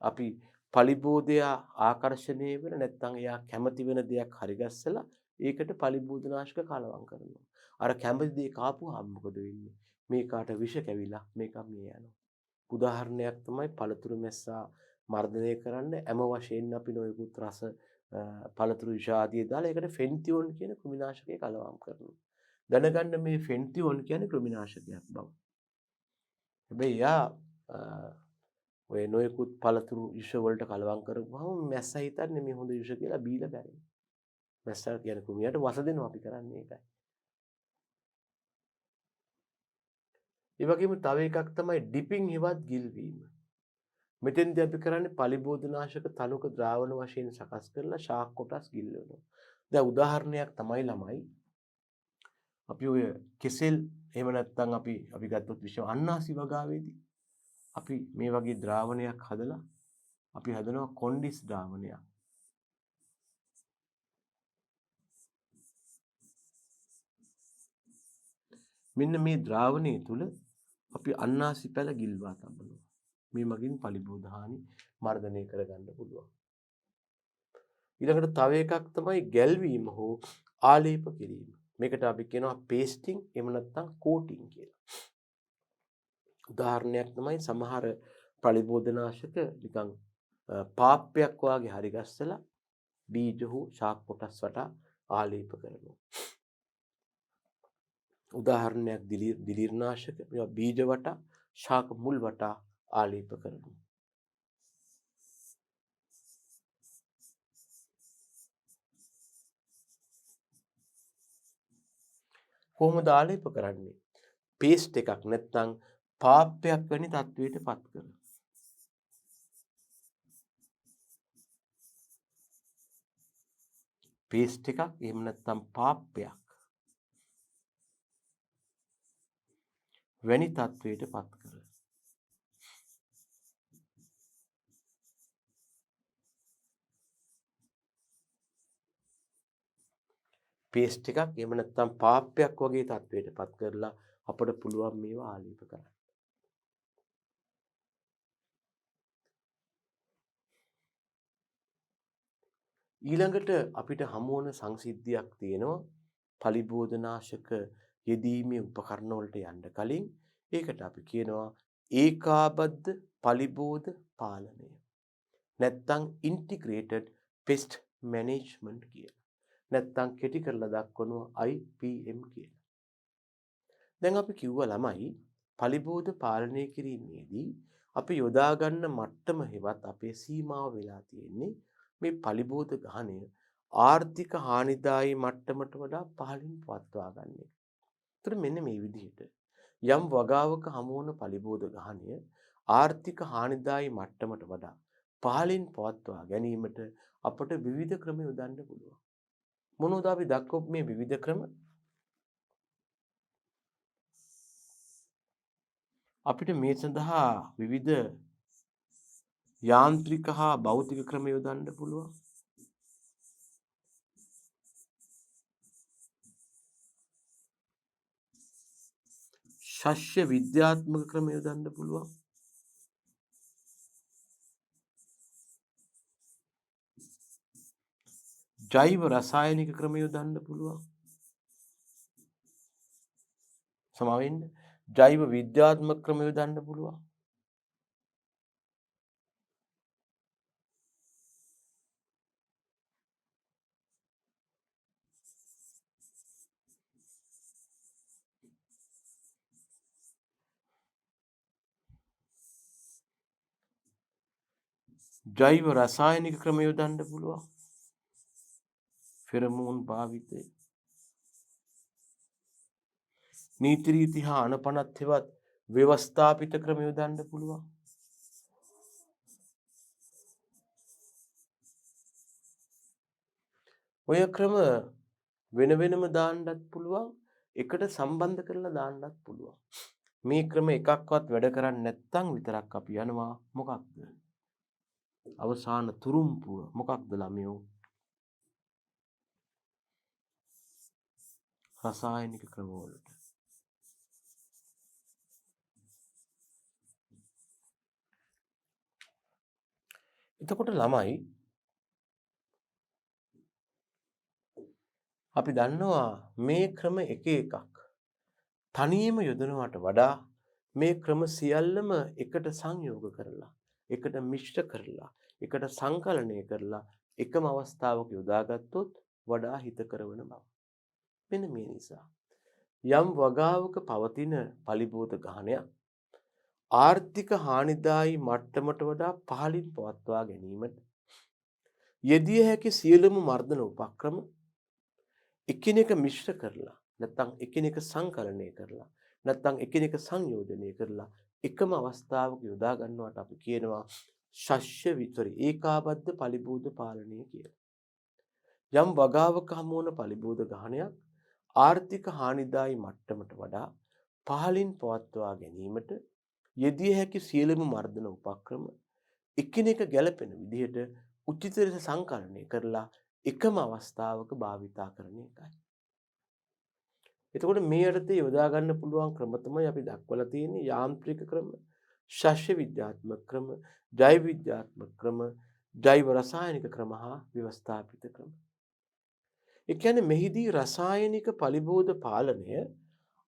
අපි පලිබෝධයා ආකර්ෂණය වෙන නැත්නම් එයා කැමති වෙන දෙයක් හරි ගස්සලා ඒකට පලිබෝධනාශක කලවම් කරනවා. අර කැමති දේ කාපුවාම මොකද වෙන්නේ? මේකට විෂ කැවිලා මේක මිය යනවා. උදාහරණයක් තමයි පළතුරු මැස්සා මර්ධනය කරන්න ඇම වශයෙන් අපි නොයෙකුත් රස පළතුරු විෂ ආදී දාලා ඒකට ෆෙන්තියෝන් කියන කෘමිනාශකය කලවම් කරනවා. දැනගන්න මේ ෆෙන්තියෝන් කියන්නේ කෘමිනාශකයක් බව. හැබැයි යා ඔය නොයෙකුත් පළතුරු විෂ වලට කලවම් කරපුවාම මැස්සා හිතන්නේ මේ හොඳ විෂ කියලා බීලා බැරෙනවා. මැස්සා කියන කෘමියට වස දෙනවා අපි කරන්නේ ඒකයි. ඒ වගේම තව එකක් තමයි ඩිපින් හෙවත් ගිල්වීම. මෙතෙන්දී අපි කරන්නේ පලිබෝධනාශක තනුක ද්‍රාවණ වශයෙන් සකස් කරලා ශාක කොටස් ගිල්වනවා. දැන් උදාහරණයක් තමයි ළමයි අපි ඔය කෙසෙල් එහෙම නැත්නම් අපි ගත්තොත් විශ්ව අන්නාසි වගාවේදී අපි මේ වගේ ද්‍රාවණයක් හදලා අපි හදනවා කොන්ඩිස් ද්‍රාවණයක්. මෙන්න මේ ද්‍රාවණය තුල අපි අන්නාසි පැල ගිල්වා තබනවා. මේ මගින් පලිබෝධ හානි මර්ධනය කරගන්න පුළුවන්. ඊළඟට තව එකක් තමයි ගැල්වීම හෝ ආලේප කිරීම. මේකට අපි කියනවා පේස්ටිං එහෙම නැත්නම් කෝටිං කියලා. උදාහරණයක් තමයි සමහර පලිබෝධනාශක නිකන් පාප්පයක් වාගේ හරි ගස්සලා බීජ හෝ ශාක කොටස් වටා ආලේප කරනවා. උදාහරණයක් දිලීර්නාශක මේවා බීජ වටා ශාක මුල් වටා ආලේප කරනවා. කොහොමද ආලේප කරන්නේ? පේස්ට් එකක් නැත්නම් පාප්පයක් වැනි තත්වයට පත් කරනවා. පේස්ට් එකක් එහෙම නැත්නම් පාප්පයක් වැනි තත්වයට පත් කරනවා. පේස්ට් එකක් එහෙම නැත්නම් පාප්පයක් වගේ තත්වයට පත් කරලා අපිට පුළුවන් මේවා ආලේප කරන්න. ඊළඟට අපිට හමු වන සංසිද්ධියක් තියෙනවා පලිබෝධනාශක යෙදීමේ උපකරණ වලට යන්න කලින්. ඒකට අපි කියනවා ඒකාබද්ධ පලිබෝධ පාලනය. නැත්නම් ඉන්ටිග්‍රේටඩ් පෙස්ට් මැනේජ්මන්ට් කියලා. නැත්නම් කෙටි කරලා දක්වනවා IPM කියලා. දැන් අපි කිව්වා ළමයි පලිබෝධ පාලනය කිරීමේදී අපි යොදා ගන්න මට්ටම හෙවත් අපේ සීමාව වෙලා තියෙන්නේ මේ පලිබෝධ ගහණය ආර්ථික හානිදායී මට්ටමට වඩා පහළින් පවත්වා ගන්න එක. ඒතර මෙන්න මේ විදිහට යම් වගාවක හමු වන පලිබෝධ ගහණය ආර්ථික හානිදායී මට්ටමට වඩා පහළින් පවත්වා ගැනීමට අපට විවිධ ක්‍රම යොදන්න පුළුවන්. මොනවද අපි දක්වපු මේ විවිධ ක්‍රම? අපිට මේ සඳහා විවිධ යාන්ත්‍රික හා භෞතික ක්‍රම යොදන්න පුළුවන්. ශස්‍ය විද්‍යාත්මක ක්‍රම යොදන්න පුළුවන්. ජෛව රසායනික ක්‍රම යොදන්න පුළුවන්. සමාවෙන්න ජෛව විද්‍යාත්මක ක්‍රම යොදන්න පුළුවන්. ජෛව රසායනික ක්‍රම යොදන්න පුළුවන්. ෆෙරමෝන් භාවිතය. නීති රීති හා අනපනත් හෙවත් ව්‍යවස්ථාපිත ක්‍රම යොදන්න පුළුවන්. ඔය ක්‍රම වෙන වෙනම දාන්නත් පුළුවන්, එකට සම්බන්ධ කරලා දාන්නත් පුළුවන්. මේ ක්‍රම එකක්වත් වැඩ කරන්නේ නැත්නම් විතරක් අපි යනවා මොකක්ද? අවසාන තුරුම්පුව මොකක්ද ළමයෝ? රසායනික ක්‍රම වලට. එතකොට ළමයි අපි දන්නවා මේ ක්‍රම එක එකක් තනියම යොදනවට වඩා මේ ක්‍රම සියල්ලම එකට සංයෝග කරලා, එකට මිශ්‍ර කරලා, එකට සංකලනය කරලා එකම අවස්ථාවක යොදාගත්තොත් වඩා හිතකර වන බව. මෙන්න මේ නිසා යම් වගාවක පවතින පලිබෝධ ගහණයක් ආර්ථික හානිදායී මට්ටමට වඩා පහළින් පවත්වා ගැනීමට යෙදිය හැකි සියලුම මර්ධන උපක්‍රම එකිනෙක මිශ්‍ර කරලා නැත්නම් එකිනෙක සංකලනය කරලා නැත්නම් එකිනෙක සංයෝජනය කරලා එකම අවස්ථාවක යොදා ගන්නවට අපි කියනවා ඒකාබද්ධ පලිබෝධ පාලනය කියලා. යම් වගාවක හමු වන පලිබෝධ ගහණයක් ආර්ථික හානිදායී මට්ටමට වඩා පහළින් පවත්වා ගැනීමට යෙදිය හැකි සියලුම මර්ධන උපක්‍රම එකිනෙක ගැළපෙන විදිහට උචිත ලෙස සංකලනය කරලා එකම අවස්ථාවක භාවිතා කරන එකයි. එතකොට මේ යටතේ යොදා ගන්න පුළුවන් ක්‍රම තමයි අපි දක්වලා තියෙන්නේ යාන්ත්‍රික ක්‍රම, ශස්ත්‍ර විද්‍යාත්මක ක්‍රම, ජෛව විද්‍යාත්මක ක්‍රම, ජෛව රසායනික ක්‍රම හා ව්‍යවස්ථාපිත ක්‍රම. ඒ කියන්නේ මෙහිදී රසායනික පලිබෝධ පාලනය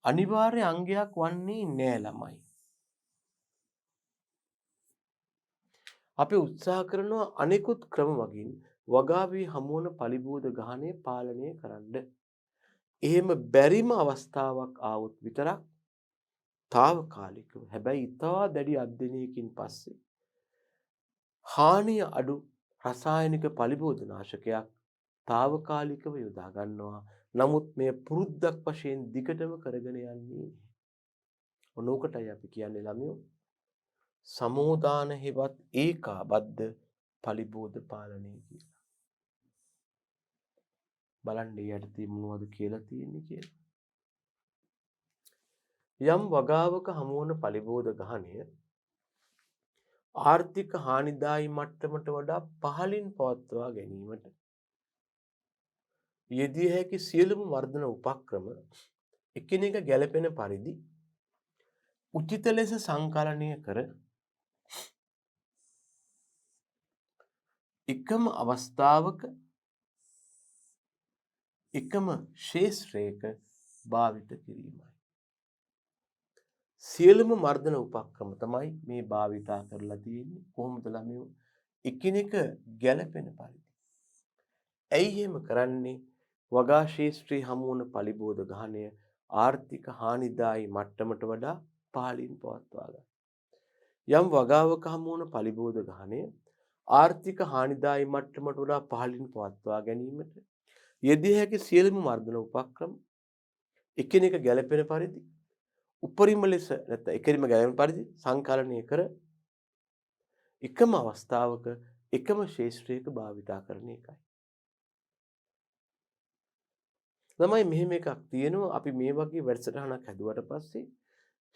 අනිවාර්ය අංගයක් වන්නේ නෑ ළමයි. අපි උත්සාහ කරනවා අනෙකුත් ක්‍රම වගින් වගාවේ හමුවන පලිබෝධ ගහනය පාලනය කරන්න. එහෙම බැරිම අවස්ථාවක් ආවොත් විතරක් తాවකාලිකව හැබැයි ඉතා දැඩි අධ්‍යයනයකින් පස්සේ හානිය අඩු රසායනික පලිබෝධනාශකයක් తాවකාලිකව යොදා ගන්නවා. නමුත් මේ පුරුද්දක් වශයෙන් දිගටම කරගෙන යන්නේ. ඔනෝකටයි අපි කියන්නේ ළමයෝ සමෝදාන හෙවත් ඒකාබද්ධ පලිබෝධ පාලනය කියලා. බලන්න යටතේ මොනවද කියලා තියෙන්නේ කියලා. යම් වගාවක හමුවන පලිබෝධ ගහනය ආර්ථික හානිදායී මට්ටමට වඩා පහළින් පවත්වා ගැනීමට යෙදිය හැකි සියලුම වර්ධන උපක්‍රම එකිනෙක ගැළපෙන පරිදි උචිත ලෙස සංකලනය කර එකම අවස්ථාවක එකම ක්ෂේත්‍රයක භාවිත කිරීමයි. සියලුම මර්ධන උපක්‍රම තමයි මේ භාවිතා කරලා තියෙන්නේ. කොහොමද ළමයෝ? එකිනෙක ගැළපෙන පරිදි. ඇයි එහෙම කරන්නේ? වගා ක්ෂේත්‍රයේ හමුවන පලිබෝධ ගහනය ආර්ථික හානිදායී මට්ටමට වඩා පහළින් පවත්වා ගන්න. යම් වගාවක හමුවන පලිබෝධ ගහනය ආර්ථික හානිදායී මට්ටමට වඩා පහළින් පවත්වා ගැනීමට යෙදිය හැකි සියලුම මර්ධන උපක්‍රම එකිනෙක ගැළපෙන පරිදි උපරිම ලෙස නැත්නම් එකිනෙම ගැළපෙන පරිදි සංකලනය කර එකම අවස්ථාවක එකම ක්ෂේත්‍රයක භාවිතා කරන එකයි. ළමයි මෙහෙම එකක් තියෙනවා අපි මේ වගේ වැඩසටහනක් හැදුවට පස්සේ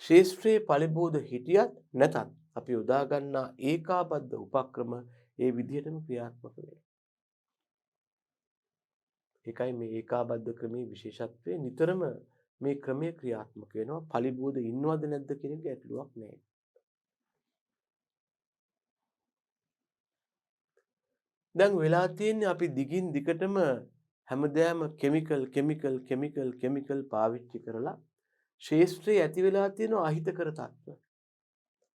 ක්ෂේත්‍රයේ පලිබෝධ හිටියත් නැතත් අපි යොදා ගන්නා ඒකාබද්ධ උපක්‍රම ඒ විදිහටම ක්‍රියාත්මක වෙනවා. ඒකයි මේ ඒකාබද්ධ ක්‍රමයේ විශේෂත්වය. නිතරම මේ ක්‍රමය ක්‍රියාත්මක වෙනවා. පලිබෝධ ඉන්නවද නැද්ද කියන එක ගැටලුවක් නැහැ. දැන් වෙලා තියෙන්නේ අපි දිගින් දිගටම හැමදාම කෙමිකල් පාවිච්චි කරලා ක්ෂේත්‍රයේ ඇති වෙලා තියෙන අහිතකර තත්ත්ව.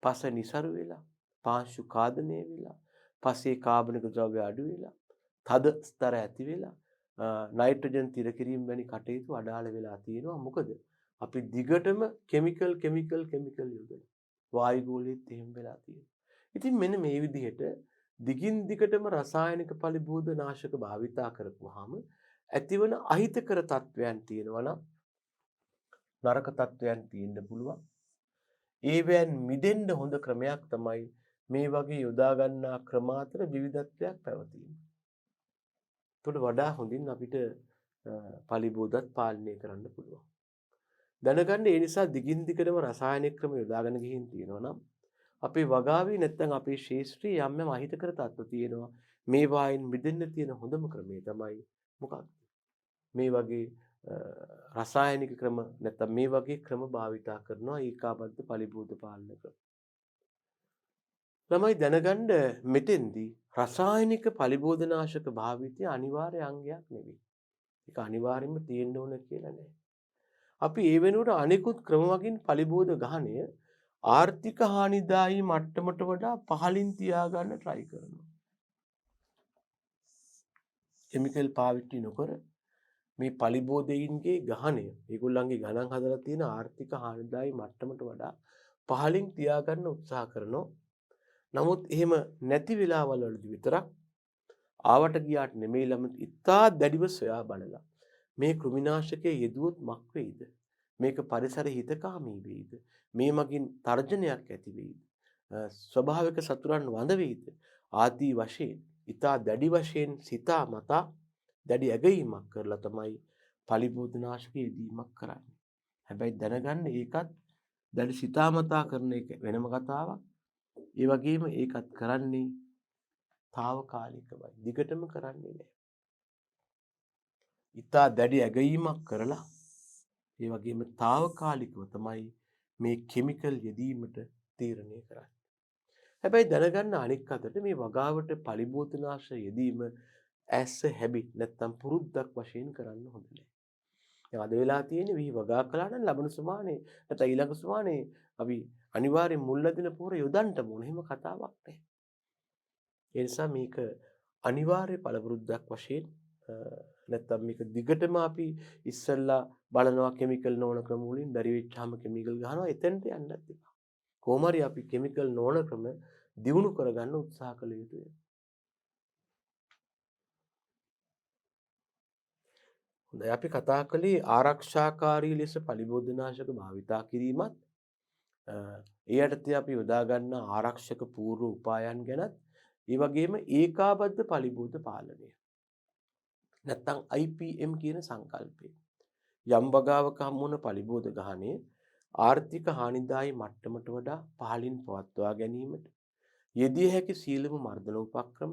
පස නිසරු වෙලා, පාංශු කාදනය වෙලා, පසේ කාබනික ද්‍රව්‍ය අඩු වෙලා, තද ස්තර ඇති වෙලා, නයිට්‍රජන් තිර කිරීම වැනි කටයුතු අඩාල වෙලා තියෙනවා. මොකද අපි දිගටම කෙමිකල් යොදන. වායු ගෝලයේත් එහෙම වෙලා තියෙනවා. ඉතින් මෙන්න මේ විදිහට දිගින් දිගටම රසායනික පලිබෝධ නාශක භාවිතා කරපුවාම ඇතිවන අහිතකර තත්වයන් තියෙනවා නම් නරක තත්වයන් තියෙන්න පුළුවන්. ඒවෙන් මිදෙන්න හොඳ ක්‍රමයක් තමයි මේ වගේ යොදා ගන්නා ක්‍රම අතර විවිධත්වයක් පැවතීම. එතකොට වඩා හොඳින් අපිට පලිබෝධත් පාලනය කරන්න පුළුවන්. දැනගන්න ඒ නිසා දිගින් දිගටම රසායනික ක්‍රම යොදාගෙන ගිහින් තියෙනවා නම් අපේ වගාවේ නැත්නම් අපේ ක්ෂේත්‍රයේ යම් යම් අහිතකර තත්ත්ව තියෙනවා. මේ වයින් මිදෙන්න තියෙන හොඳම ක්‍රමය තමයි මොකක්ද? මේ වගේ රසායනික ක්‍රම නැත්නම් මේ වගේ ක්‍රම භාවිතා කරනවා ඒකාබද්ධ පලිබෝධ පාලන ක්‍රම. ළමයි දැනගන්න මෙතෙන්දී රසායනික පලිබෝධනාශක භාවිතය අනිවාර්ය අංගයක් නෙවෙයි. ඒක අනිවාර්යයෙන්ම තියෙන්න ඕන කියලා නෑ. අපි ඒ වෙනුවට අනෙකුත් ක්‍රම වගින් පලිබෝධ ගහනය ආර්ථික හානිදායී මට්ටමට වඩා පහළින් තියාගන්න try කරනවා. කෙමිකල් පාවිච්චි නොකර මේ පලිබෝධයින්ගේ ගහනය ඒගොල්ලන්ගේ ගණන් හදලා තියෙන ආර්ථික හානිදායී මට්ටමට වඩා පහළින් තියාගන්න උත්සාහ කරනවා. නමුත් එහෙම නැති වෙලාවල් වලදී විතරක් ආවට ගියාට නෙමෙයි ළමයි ඉතා දැඩිව සොයා බලලා මේ කෘමිනාශකයේ යෙදුවොත් මක් වෙයිද? මේක පරිසර හිතකාමී වෙයිද? මේ මගින් තර්ජනයක් ඇති වෙයිද? ස්වභාවික සතුරන් වඳ වෙයිද? ආදී වශයෙන් ඉතා දැඩි වශයෙන් සිතා මතා දැඩි ඇගීමක් කරලා තමයි පලිබෝධනාශක යෙදීමක් කරන්නේ. හැබැයි දැනගන්න ඒකත් දැඩි සිතාමතා කරන එක වෙනම කතාවක්. ඒ වගේම ඒකත් කරන්නේ తాවකාලිකවයි. දිගටම කරන්නේ නැහැ. ඉතා දැඩි ඇගයීමක් කරලා ඒ වගේම తాවකාලිකව තමයි මේ කිමිකල් යෙදීමට තීරණය කරන්නේ. හැබැයි දැනගන්න අනෙක් අතට මේ වගාවට පලිබෝධනාශ යෙදීම ඇස්ස හැබිට් නැත්තම් පුරුද්දක් වශයෙන් කරන්න හොඳ නැහැ. දැන් අද වෙලා තියෙන්නේ විහි වගා කළා නම් ලබන සුමානේ නැත්නම් ඊළඟ සුමානේ අපි අනිවාර්යෙන් මුල්ලදින පොර යොදන්න ඕන. එහෙම කතාවක් නැහැ. ඒ නිසා මේක අනිවාර්ය පළපුරුද්දක් වශයෙන් නැත්තම් මේක දිගටම අපි ඉස්සෙල්ලා බලනවා කිමිකල් නොවන ක්‍රම වලින් බැරි වෙච්චාම කිමිකල් ගහනවා එතෙන්ට යන්නත් එපා. කොහොම හරි අපි කිමිකල් නොවන ක්‍රම දියුණු කරගන්න උත්සාහ කළ යුතුයි. හොඳයි අපි කතා කළේ ආරක්ෂාකාරී ලෙස පලිබෝධනාශක භාවිතා කිරීමත් ඒ යටතේ අපි යොදා ගන්න ආරක්ෂක පූර්ව උපායන් ගැනත් ඒ වගේම ඒකාබද්ධ පලිබෝධ පාලනය. නැත්තම් IPM කියන සංකල්පය. යම් වගාවක හමු වන පලිබෝධ ගහණය ආර්ථික හානිදායී මට්ටමට වඩා පහළින් පවත්වා ගැනීමට යෙදිය හැකි සීලම මර්ධන උපක්‍රම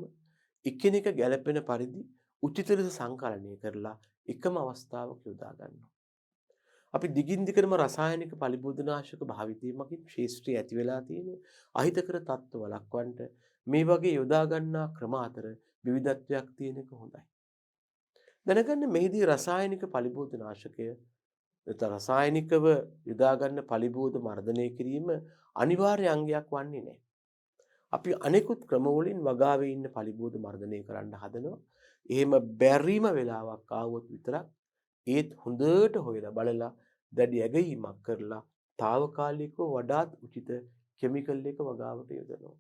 එකිනෙක ගැළපෙන පරිදි උචිත ලෙස සංකලනය කරලා එකම අවස්ථාවක යොදා ගන්නවා. අපි දිගින් දිගටම රසායනික පලිබෝධනාශක භාවිතය මගින් ශේෂ්ත්‍රයේ ඇති වෙලා තියෙන අහිතකර තත්ත්ව වළක්වන්න මේ වගේ යොදා ගන්නා ක්‍රම අතර විවිධත්වයක් තියෙන එක හොඳයි. දැනගන්න මෙහිදී රසායනික පලිබෝධනාශකය රසායනිකව යොදා ගන්න පලිබෝධ මර්ධනය කිරීම අනිවාර්ය අංගයක් වන්නේ නැහැ. අපි අනෙකුත් ක්‍රමවලින් වගාවේ ඉන්න පලිබෝධ මර්ධනය කරන්න හදනවා. එහෙම බැරිම වෙලාවක් ආවොත් විතරක් ඒත් හොඳට හොයලා බලලා දැඩි ඇගයීමක් කරලා తాවකාලිකව වඩාත් උචිත කිමිකල් එක වගාවට යොදනවා.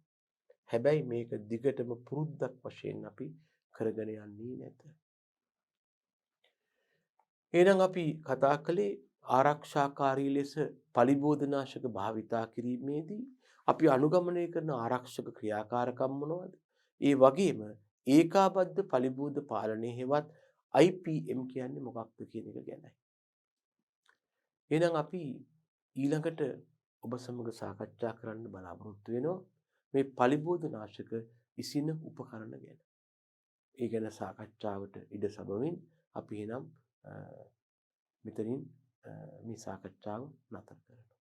හැබැයි මේක දිගටම පුරුද්දක් වශයෙන් අපි කරගෙන යන්නේ නැත. එහෙනම් අපි කතා කළේ ආරක්ෂාකාරී ලෙස පලිබෝධනාශක භාවිතා කිරීමේදී අපි අනුගමනය කරන ආරක්ෂක ක්‍රියාකාරකම් මොනවද? ඒ වගේම ඒකාබද්ධ පලිබෝධ පාලනය හෙවත් IPM කියන්නේ මොකක්ද කියන එක ගැනයි. එහෙනම් අපි ඊළඟට ඔබ සමග සාකච්ඡා කරන්න බලාපොරොත්තු වෙනවා මේ පලිබෝධනාශක ඉසින උපකරණ ගැන. ඒ ගැන සාකච්ඡාවට ඉඩ සබමින් අපි එනම් මෙතනින් මේ සාකච්ඡාව නතර කරනවා.